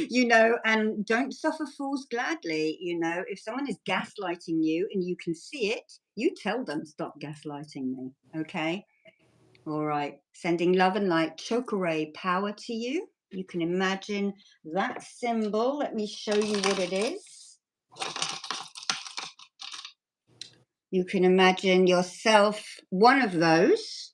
You know, and don't suffer fools gladly. You know, if someone is gaslighting you and you can see it, you tell them, stop gaslighting me. Okay. All right. Sending love and light, chokore power to you. You can imagine that symbol. Let me show you what it is. You can imagine yourself one of those.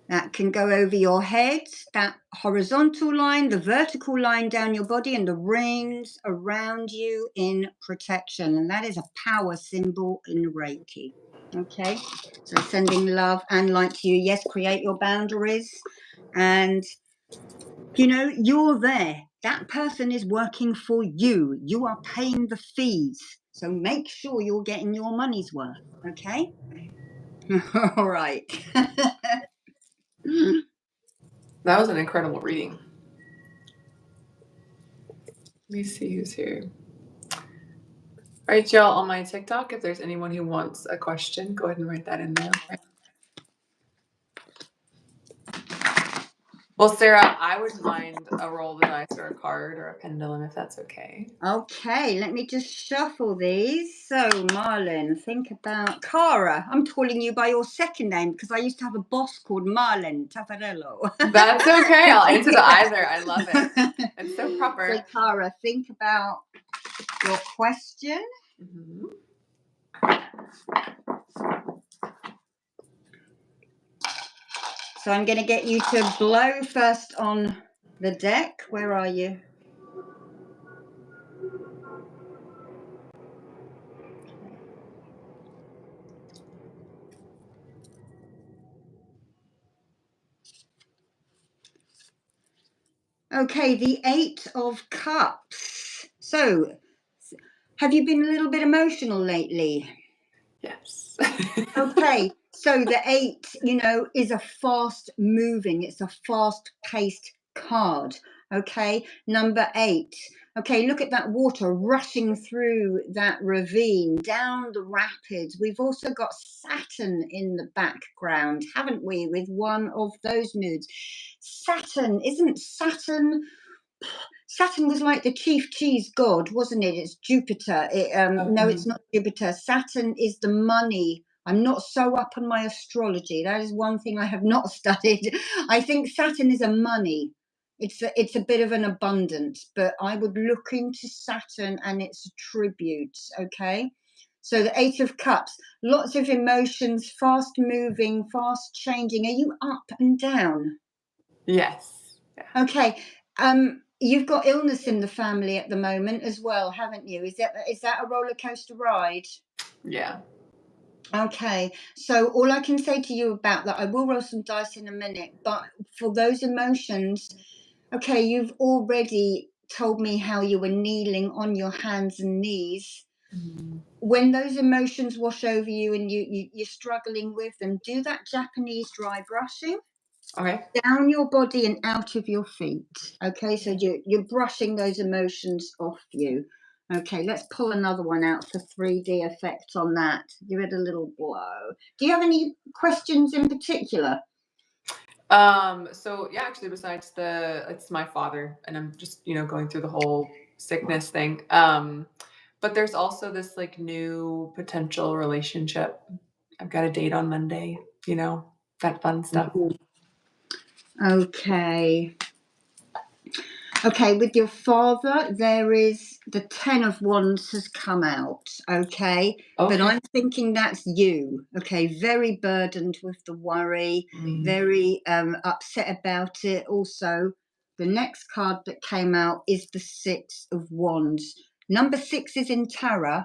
That can go over your head, that horizontal line, the vertical line down your body, and the rings around you in protection. And that is a power symbol in Reiki. Okay, so sending love and light to you. Yes, create your boundaries. And, you know, you're there. That person is working for you. You are paying the fees. So make sure you're getting your money's worth. Okay? All right. That was an incredible reading. Let me see who's here. All right, y'all, on my TikTok, if there's anyone who wants a question, go ahead and write that in there. Okay? Well, Sarah, I wouldn't mind a roll of the dice or a card or a pendulum, if that's okay. Okay, let me just shuffle these. So, Marlene, think about Cara. I'm calling you by your second name because I used to have a boss called Marlene Tafarello. That's okay. I'll answer to either. I love it. It's so proper. So, Cara, think about your question. Mm-hmm. So I'm going to get you to blow first on the deck. Where are you? Okay, the 8 of Cups. So, have you been a little bit emotional lately? Yes. Okay, so the 8, you know, is a fast moving, it's a fast paced card. Okay, number 8. Okay, look at that water rushing through that ravine, down the rapids. We've also got Saturn in the background, haven't we, with one of those moods. Saturn, isn't Saturn? Saturn was like the chief cheese god, wasn't it? It's Jupiter. No, it's not Jupiter. Saturn is the money. I'm not so up on my astrology. That is one thing I have not studied. I think Saturn is a money. It's a bit of an abundance, but I would look into Saturn and its attributes. Okay, so the 8 of Cups, lots of emotions, fast moving, fast changing. Are you up and down? Yes. Yeah. Okay. You've got illness in the family at the moment as well, haven't you? Is that a roller coaster ride? Yeah. Okay. So all I can say to you about that, I will roll some dice in a minute, but for those emotions, okay, you've already told me how you were kneeling on your hands and knees. Mm-hmm. When those emotions wash over you and you're struggling with them, do that Japanese dry brushing. Okay. Down your body and out of your feet. Okay, so you're brushing those emotions off you. Okay, let's pull another one out for 3D effect on that. Give it a little blow. Do you have any questions in particular? So yeah, actually, besides it's my father, and I'm just, going through the whole sickness thing. But there's also this like new potential relationship. I've got a date on Monday, that fun stuff. Okay. Okay, with your father, there is the 10 of Wands has come out, okay? But I'm thinking that's you, okay? Very burdened with the worry, very upset about it. Also, the next card that came out is the 6 of Wands. Number 6s in tarot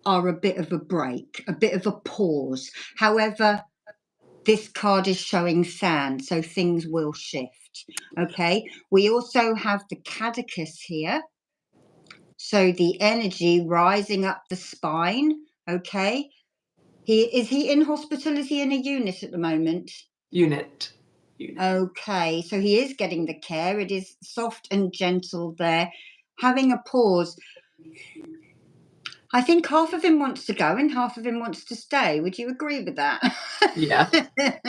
are a bit of a break, a bit of a pause. However, this card is showing sand, so things will shift. Okay, we also have the caduceus here, so the energy rising up the spine. Okay, is he in hospital? Is he in a unit at the moment? Unit. Okay, so he is getting the care. It is soft and gentle there, having a pause. I think half of him wants to go and half of him wants to stay. Would you agree with that? Yeah. Okay.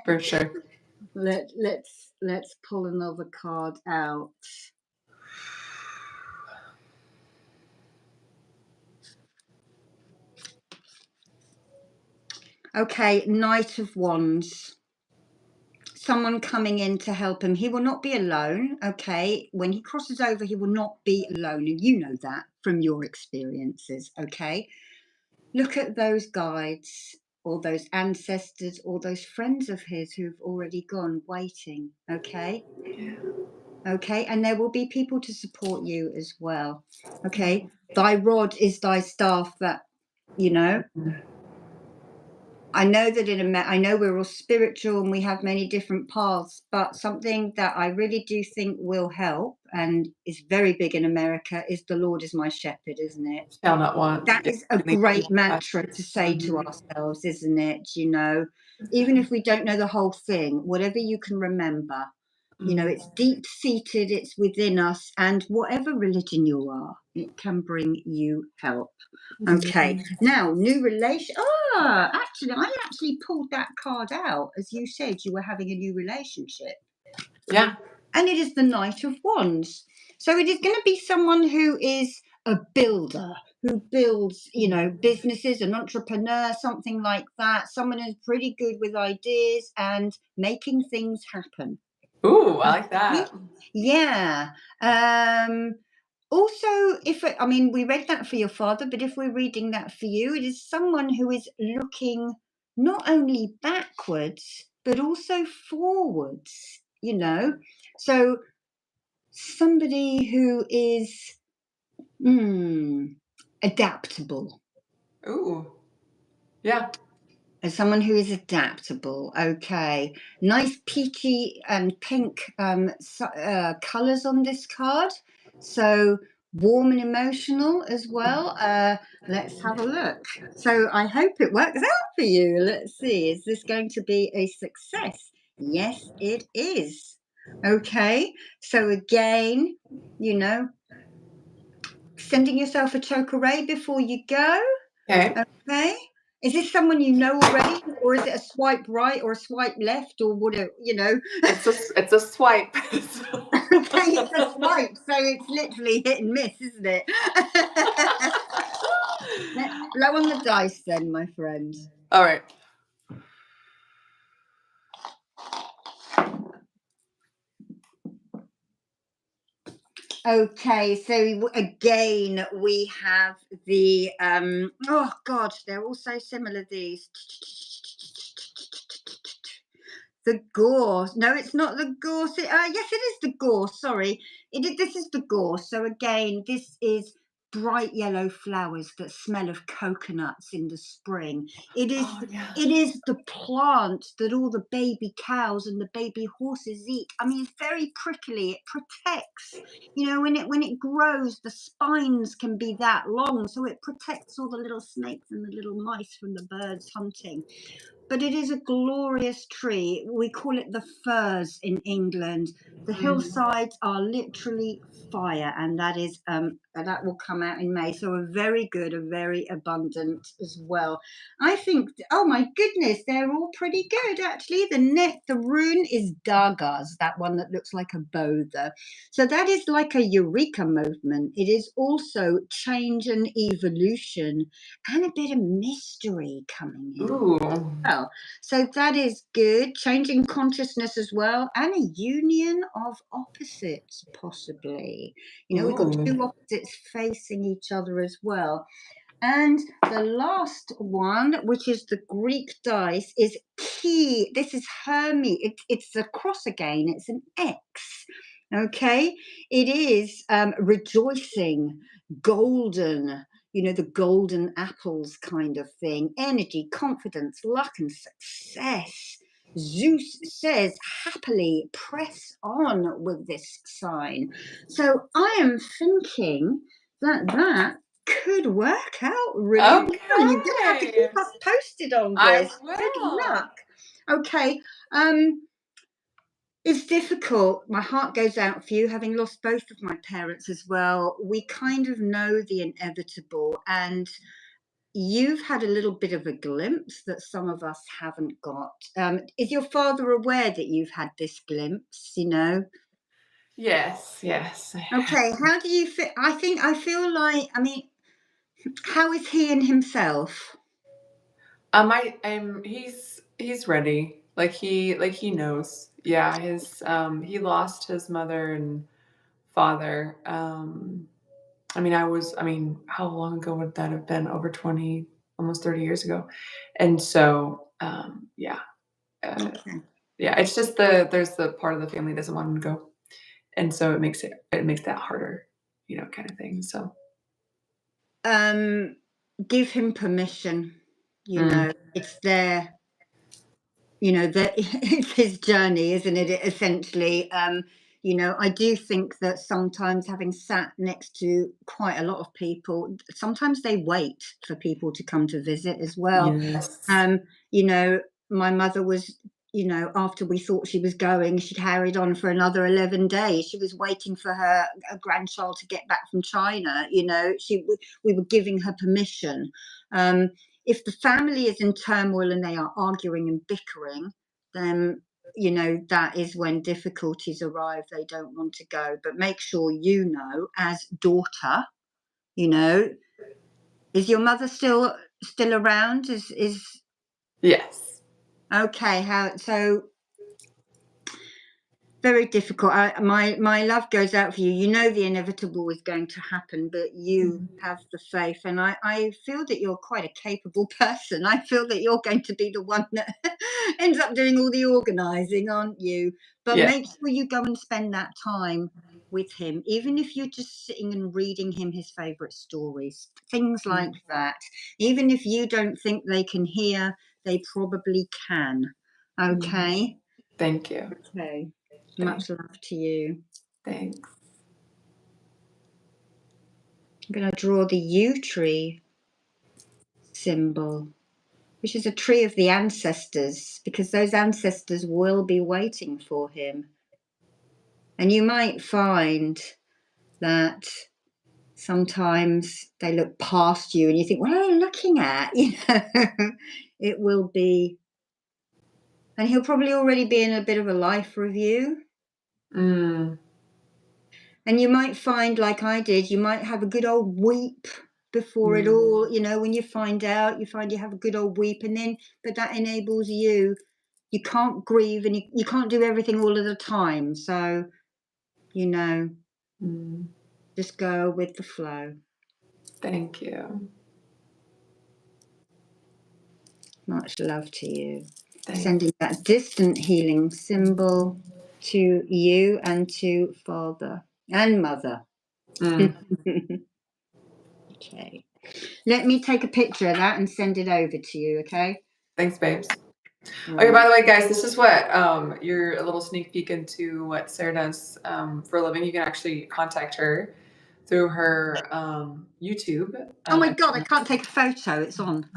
For sure. Let's pull another card out. Okay, Knight of Wands. Someone coming in to help him. He will not be alone, okay? When he crosses over, he will not be alone, and you know that from your experiences, okay? Look at those guides, all those ancestors, all those friends of his who've already gone waiting, okay? Yeah. Okay, and there will be people to support you as well, okay? Thy rod is thy staff that, I know that I know we're all spiritual and we have many different paths, but something that I really do think will help and is very big in America is the Lord is my shepherd, isn't it? Shall not want. That is a great mantra to say to ourselves, isn't it? Even if we don't know the whole thing, whatever you can remember, it's deep seated, it's within us, and whatever religion you are, it can bring you help. Okay, now new relation. Actually, I pulled that card out as you said you were having a new relationship. Yeah. And it is the Knight of Wands. So it is going to be someone who is a builder, who builds, businesses, an entrepreneur, something like that. Someone who's pretty good with ideas and making things happen. Ooh, I like that. Yeah. Also, we read that for your father, but if we're reading that for you, it is someone who is looking not only backwards, but also forwards, So somebody who is adaptable. Ooh. Yeah. As someone who is adaptable, okay. Nice peachy and pink colours on this card. So warm and emotional as well. Let's have a look. So I hope it works out for you. Let's see. Is this going to be a success? Yes, it is. Okay. So again, sending yourself a chokeray before you go. Okay. Okay. Is this someone you know already, or is it a swipe right or a swipe left, or whatever? It's a swipe. Okay, it's a swipe, so it's literally hit and miss, isn't it? Blow on the dice, then, my friend. All right. Okay, so again we have the oh god, they're all so similar, these. The gorse. No, it's not the gorse. Yes, it is the gorse. Sorry, this is the gorse. So again, this is bright yellow flowers that smell of coconuts in the spring. It is. It is the plant that all the baby cows and the baby horses eat. I mean, it's very prickly. It protects. When it grows, the spines can be that long, so it protects all the little snakes and the little mice from the birds hunting. but it is a glorious tree. We call it the firs in England. The hillsides are literally fire, and that is that will come out in May. So a very good, a very abundant as well. I think. Oh my goodness, they're all pretty good actually. The rune is Dagas, that one that looks like a bow there. So that is like a eureka movement. It is also change and evolution, and a bit of mystery coming in. Ooh. Well, so that is good. Changing consciousness as well, and a union of opposites, possibly. You know, we've got two opposites facing each other as well. And the last one, which is the Greek dice, is key. This is Hermes. It's a cross again. It's an X. Okay. It is rejoicing, golden, you know, the golden apples kind of thing, energy, confidence, luck, and success. Zeus says, happily press on with this sign. So I am thinking that could work out really well. You're going to have to keep us posted on this. I will. Good luck. Okay. It's difficult. My heart goes out for you, having lost both of my parents as well. We kind of know the inevitable, and you've had a little bit of a glimpse that some of us haven't got. Is your father aware that you've had this glimpse, you know? Yes. Okay, how do you feel? I feel like, I mean, how is he in himself? He's ready. Like he knows. Yeah, he lost his mother and father. I mean, how long ago would that have been? Over 20, almost 30 years ago. And so, yeah. Okay. Yeah, it's just there's the part of the family that doesn't want him to go. And so it makes that harder, you know, kind of thing. So give him permission, you know, it's there. You know, that it's his journey, isn't it? Essentially, you know, I do think that sometimes, having sat next to quite a lot of people, sometimes they wait for people to come to visit as well. yes. You know, my mother was, you know, after we thought she was going, she carried on for another 11 days. She was waiting for her grandchild to get back from China. You know, we were giving her permission. If the family is in turmoil and they are arguing and bickering, then, you know, that is when difficulties arrive. They don't want to go. But make sure, you know, as daughter, you know, is your mother still around? Is Yes. okay. How so? Very difficult. My love goes out for you. You know the inevitable is going to happen, but you have the faith. And I feel that you're quite a capable person. I feel that you're going to be the one that ends up doing all the organising, aren't you? But make sure you go and spend that time with him, even if you're just sitting and reading him his favourite stories, things like that. Even if you don't think they can hear, they probably can. Okay? Thank you. Okay. Much love to you. Thanks. I'm going to draw the yew tree symbol, which is a tree of the ancestors, because those ancestors will be waiting for him. And you might find that sometimes they look past you and you think, what are they looking at? You know, it will be. And he'll probably already be in a bit of a life review. And you might find, like I did, you might have a good old weep before it all, you know, when you find out, you have a good old weep, and then, but that enables you can't grieve, and you can't do everything all of the time. So, you know, just go with the flow. Thank you. Much love to you. Thanks. Sending that distant healing symbol to you and to father and mother. Okay. Let me take a picture of that and send it over to you, okay? Thanks, babes. All Okay, right. by the way, guys, this is what you're a little sneak peek into what Sarah does for a living. You can actually contact her through her YouTube. Oh my God, I can't take a photo. It's on.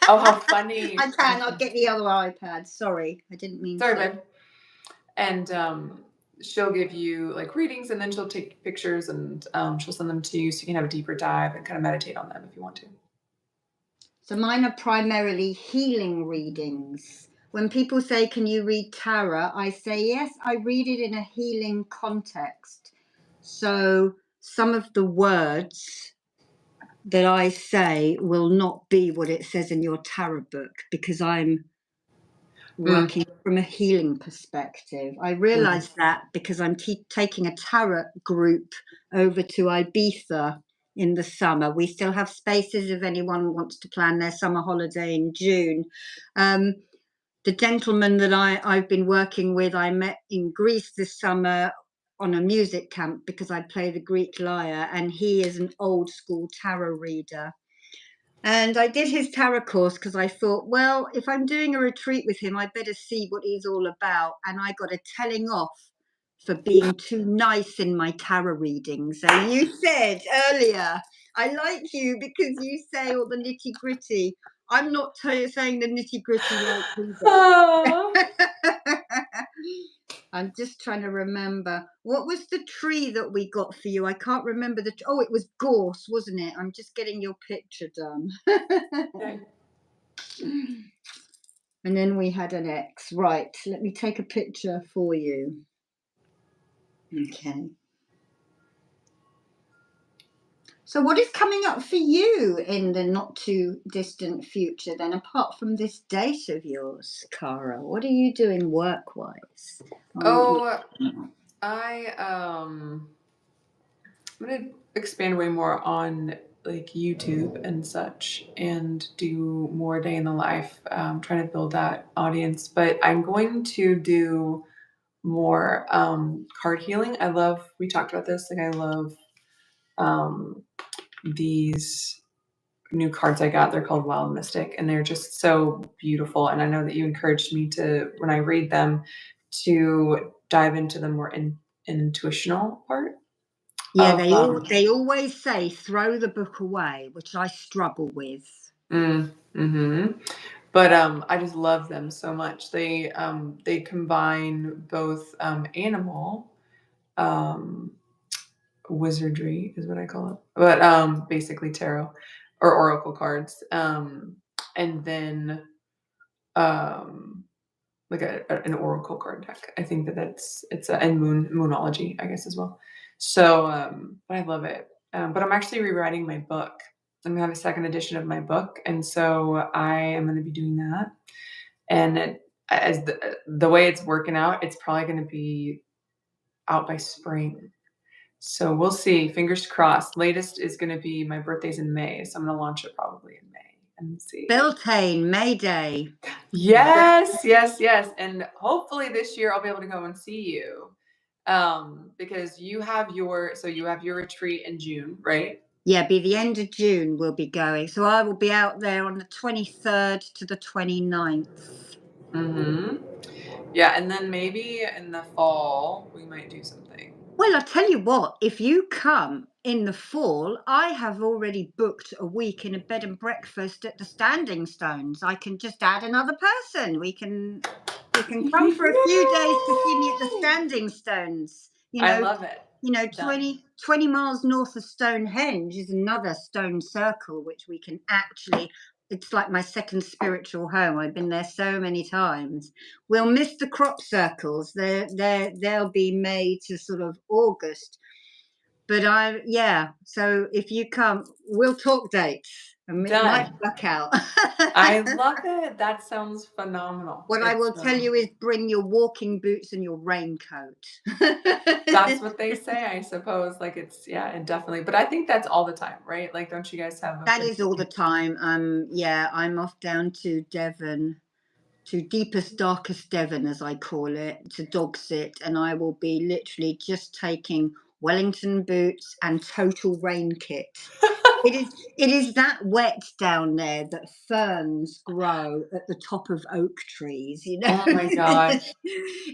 Oh, how funny. I can. I'll get the other iPad. Sorry, I didn't mean Sorry, to. babe. And she'll give you like readings, and then she'll take pictures, and she'll send them to you so you can have a deeper dive and kind of meditate on them if you want to. So mine are primarily healing readings. When people say, can you read tarot? I say, yes, I read it in a healing context. So some of the words that I say will not be what it says in your tarot book, because I'm working from a healing perspective. I realize that because I'm taking a tarot group over to Ibiza in the summer. We still have spaces if anyone wants to plan their summer holiday in June. The gentleman that I've been working with, I met in Greece this summer on a music camp because I play the Greek lyre, and he is an old school tarot reader. And I did his tarot course because I thought, well, if I'm doing a retreat with him, I'd better see what he's all about. And I got a telling off for being too nice in my tarot readings. And you said earlier, I like you because you say all the nitty gritty. I'm not saying the nitty gritty like he does. I'm just trying to remember. What was the tree that we got for you? I can't remember the. Oh, it was gorse, wasn't it? I'm just getting your picture done. Okay. And then we had an X. Right, let me take a picture for you. Okay. So what is coming up for you in the not too distant future then, apart from this date of yours, Cara? What are you doing work-wise? I'm gonna expand way more on like YouTube and such, and do more day in the life, trying to build that audience. But I'm going to do more card healing. We talked about this, like I love these new cards I got. They're called Wild Mystic, and they're just so beautiful. And I know that you encouraged me to, when I read them, to dive into the more intuitional part. Yeah, they always say throw the book away, which I struggle with. But I just love them so much. They combine both animal wizardry is what I call it, but basically tarot or oracle cards, and then like an oracle card deck. I think it's and moonology, I guess, as well. So, but I love it. But I'm actually rewriting my book. I'm gonna have a second edition of my book, and so I am going to be doing that. And as the way it's working out, it's probably going to be out by spring. So we'll see. Fingers crossed. Latest is going to be my birthday's in May, so I'm going to launch it probably in May and see. Beltane, Mayday. Yes, yes, yes. And hopefully this year I'll be able to go and see you. Because you have your retreat in June, right? Yeah, be the end of June we'll be going. So I will be out there on the 23rd to the 29th. Yeah, and then maybe in the fall we might do something. Well, I'll tell you what, if you come in the fall, I have already booked a week in a bed and breakfast at the Standing Stones. I can just add another person. We can come for a few days to see me at the Standing Stones. I love it. 20 miles north of Stonehenge is another stone circle, which we can actually, it's like my second spiritual home. I've been there so many times. We'll miss the crop circles. They'll be May to sort of August. But so if you come, we'll talk dates. And it might work out. I love it. That sounds phenomenal. What I will tell you is bring your walking boots and your raincoat. That's what they say, I suppose. Like and definitely. But I think that's all the time, right? Like, don't you guys have that is all the time. I'm off down to Devon, to deepest, darkest Devon, as I call it, to dog sit, and I will be literally just taking Wellington boots and total rain kit. It is that wet down there that ferns grow at the top of oak trees, Oh my gosh.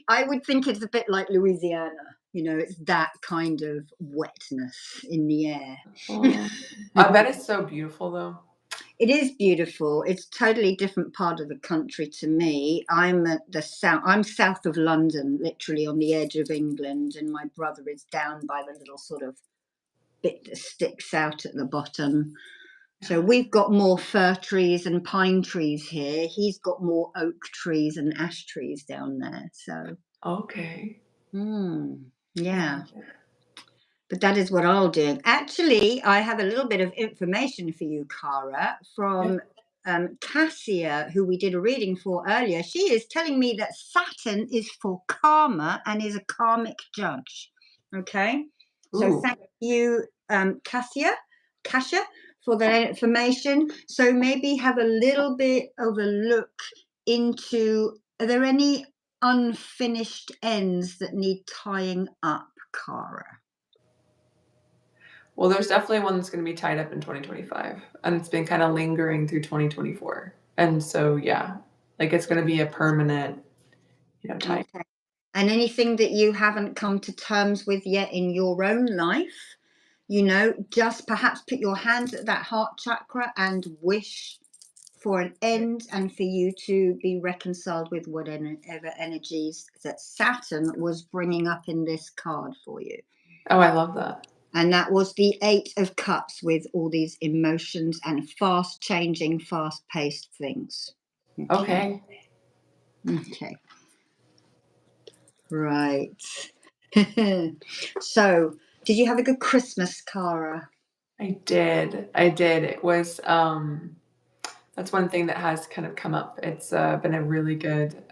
I would think it's a bit like Louisiana. It's that kind of wetness in the air. I bet it's so beautiful though. It is beautiful. It's totally different part of the country to me. I'm at the south. I'm south of London, literally on the edge of England, and my brother is down by the little sort of bit that sticks out at the bottom. So we've got more fir trees and pine trees here. He's got more oak trees and ash trees down there. So Okay. yeah. But that is what I'll do. Actually, I have a little bit of information for you, Cara, from Cassia, who we did a reading for earlier. She is telling me that Saturn is for karma and is a karmic judge. Okay. So thank you, Kasia, for that information. So maybe have a little bit of a look into, are there any unfinished ends that need tying up, Cara? Well, there's definitely one that's going to be tied up in 2025, and it's been kind of lingering through 2024. And so, yeah, like it's going to be a permanent, tie. Okay. And anything that you haven't come to terms with yet in your own life, just perhaps put your hands at that heart chakra and wish for an end and for you to be reconciled with whatever energies that Saturn was bringing up in this card for you. Oh, I love that. And that was the 8 of Cups with all these emotions and fast changing, fast paced things. Okay. Okay. Right. So, did you have a good Christmas, Cara? I did. It was, that's one thing that has kind of come up. It's been a really good,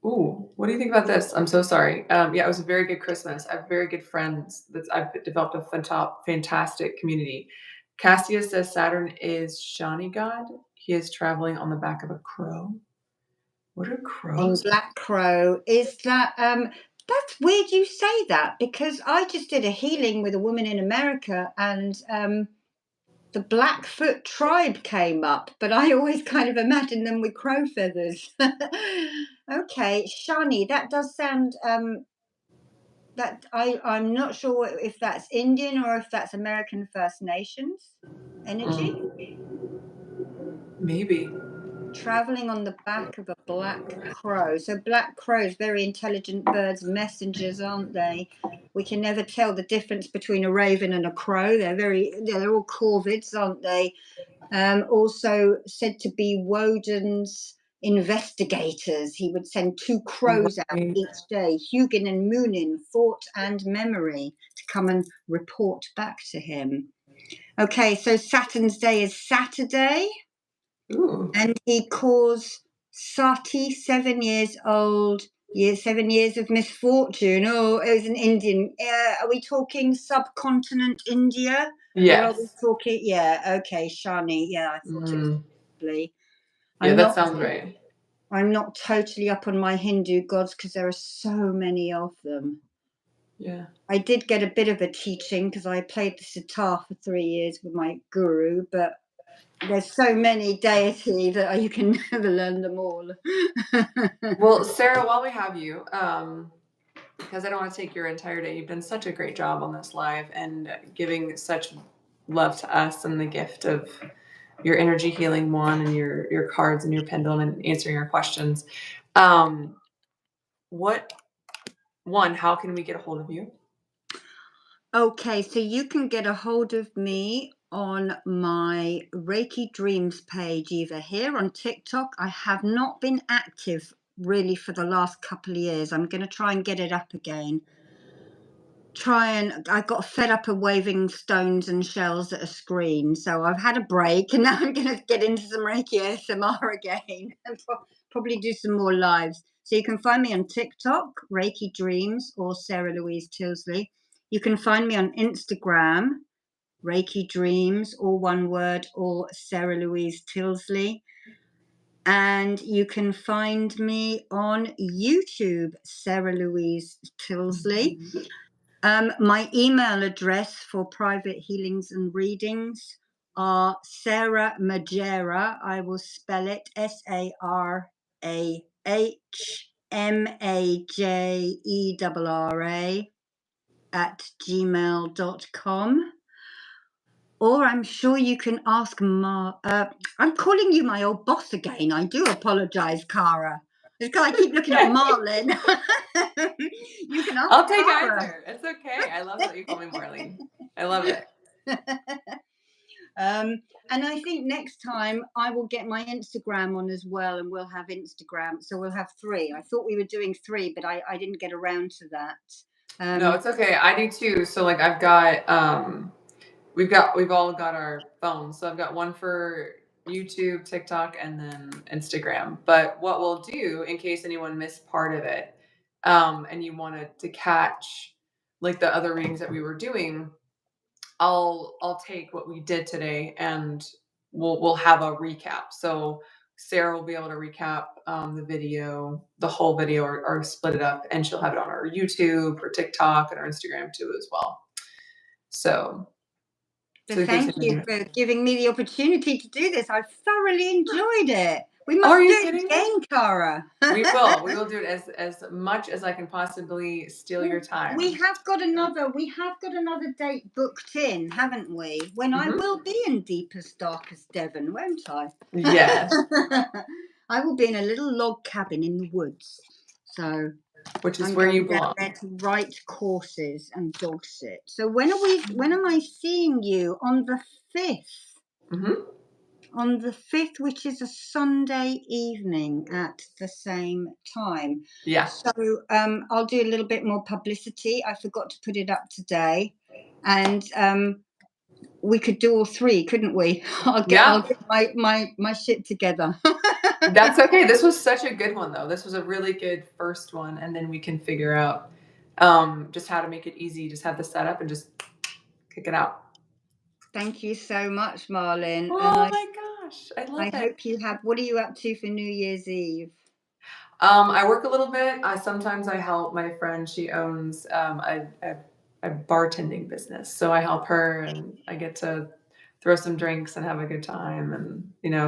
what do you think about this? I'm so sorry. Yeah, it was a very good Christmas. I have very good friends. I've developed a fantastic community. Cassia says Saturn is Shani God. He is traveling on the back of a crow. What are crows? On Black Crow. Is that that's weird you say that, because I just did a healing with a woman in America and the Blackfoot tribe came up, but I always kind of imagine them with crow feathers. Okay, Shani, that does sound that I'm not sure if that's Indian or if that's American First Nations energy. Maybe. Traveling on the back of a black crow. So black crows, very intelligent birds, messengers, aren't they? We can never tell the difference between a raven and a crow. They're all corvids, aren't they? Also said to be Woden's investigators. He would send 2 crows out each day, Hugin and Moonin, thought and memory, to come and report back to him. Okay, so Saturn's day is Saturday. Ooh. And he calls Sati 7 years old, 7 years of misfortune. Oh, it was an Indian. Are we talking subcontinent India? Yes. Or are we talking? Yeah, okay, Shani. Yeah, I thought it was probably. Yeah, that sounds right. I'm not totally up on my Hindu gods because there are so many of them. Yeah. I did get a bit of a teaching because I played the sitar for 3 years with my guru, but there's so many deity that you can never learn them all. Well, Sarah, while we have you, because I don't want to take your entire day, you've done such a great job on this live and giving such love to us and the gift of your energy healing wand and your cards and your pendulum and answering our questions. How can we get a hold of you? Okay, so you can get a hold of me on my Reiki Dreams page, either here on TikTok. I have not been active really for the last couple of years. I'm going to try and get it up again. I got fed up of waving stones and shells at a screen, so I've had a break, and now I'm going to get into some Reiki ASMR again and probably do some more lives. So you can find me on TikTok, Reiki Dreams, or Sarah Louise Tilsley. You can find me on Instagram, Reiki Dreams, all one word, or Sarah Louise Tilsley. And you can find me on YouTube, Sarah Louise Tilsley. My email address for private healings and readings are Sarah Majera. I will spell it SarahMajera @gmail.com. Or I'm sure you can ask I'm calling you my old boss again. I do apologise, Cara. Because I keep looking at Marlene. You can ask I'll take Cara. either. It's okay. I love that you call me Marlene. I love it. And I think next time I will get my Instagram on as well, and we'll have Instagram. So we'll have 3. I thought we were doing 3, but I didn't get around to that. No, it's okay. I do too. So like I've got we've all got our phones. So I've got one for YouTube, TikTok, and then Instagram. But what we'll do in case anyone missed part of it, and you wanted to catch like the other readings that we were doing, I'll take what we did today and we'll have a recap. So Sarah will be able to recap the video, the whole video, or split it up, and she'll have it on our YouTube or TikTok and our Instagram too as well. So Thank you for giving me the opportunity to do this. I thoroughly enjoyed it. We must do it again, Cara. We will. We will do it as much as I can possibly steal your time. We have got another date booked in, haven't we? When I will be in deepest, darkest Devon, won't I? Yes. I will be in a little log cabin in the woods. So which is where you belong. There to write courses and dog sit. So when am I seeing you? On the 5th? On the 5th, which is a Sunday evening at the same time. Yeah. So I'll do a little bit more publicity. I forgot to put it up today. And we could do all 3, couldn't we? I'll get my shit together. That's okay. This was such a good one, though. This was a really good first one, and then we can figure out just how to make it easy. Just have the setup and just kick it out. Thank you so much, Marlene. Oh my gosh, I love it. I hope you have. What are you up to for New Year's Eve? I work a little bit. Sometimes I help my friend. She owns a bartending business, so I help her, and I get to throw some drinks and have a good time, and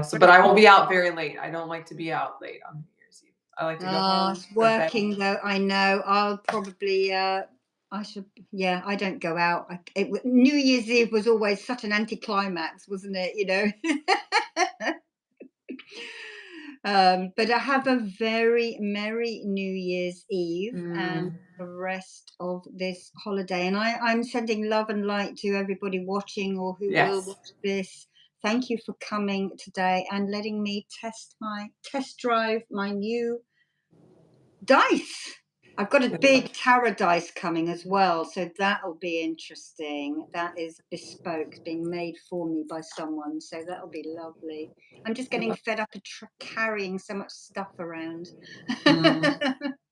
So, but I won't be out very late. I don't like to be out late on New Year's Eve. I like to go home. It's working though. I know. I'll probably. I should. Yeah, I don't go out. New Year's Eve was always such an anticlimax, wasn't it? But I have a very merry New Year's Eve and the rest of this holiday. And I'm sending love and light to everybody watching or who will watch this. Thank you for coming today and letting me test drive my new dice. I've got a big tarot dice coming as well, so that'll be interesting. That is bespoke, being made for me by someone, so that'll be lovely. I'm just getting fed up of carrying so much stuff around.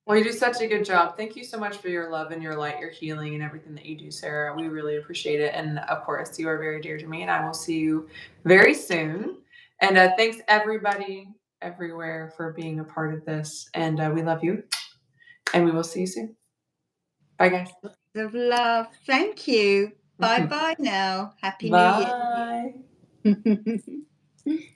Well, you do such a good job. Thank you so much for your love and your light, your healing, and everything that you do, Sarah. We really appreciate it. And of course, you are very dear to me, and I will see you very soon. And thanks everybody everywhere for being a part of this. And we love you. And we will see you soon. Bye, guys. Of love. Thank you. Bye-bye now. Happy New Year. Bye.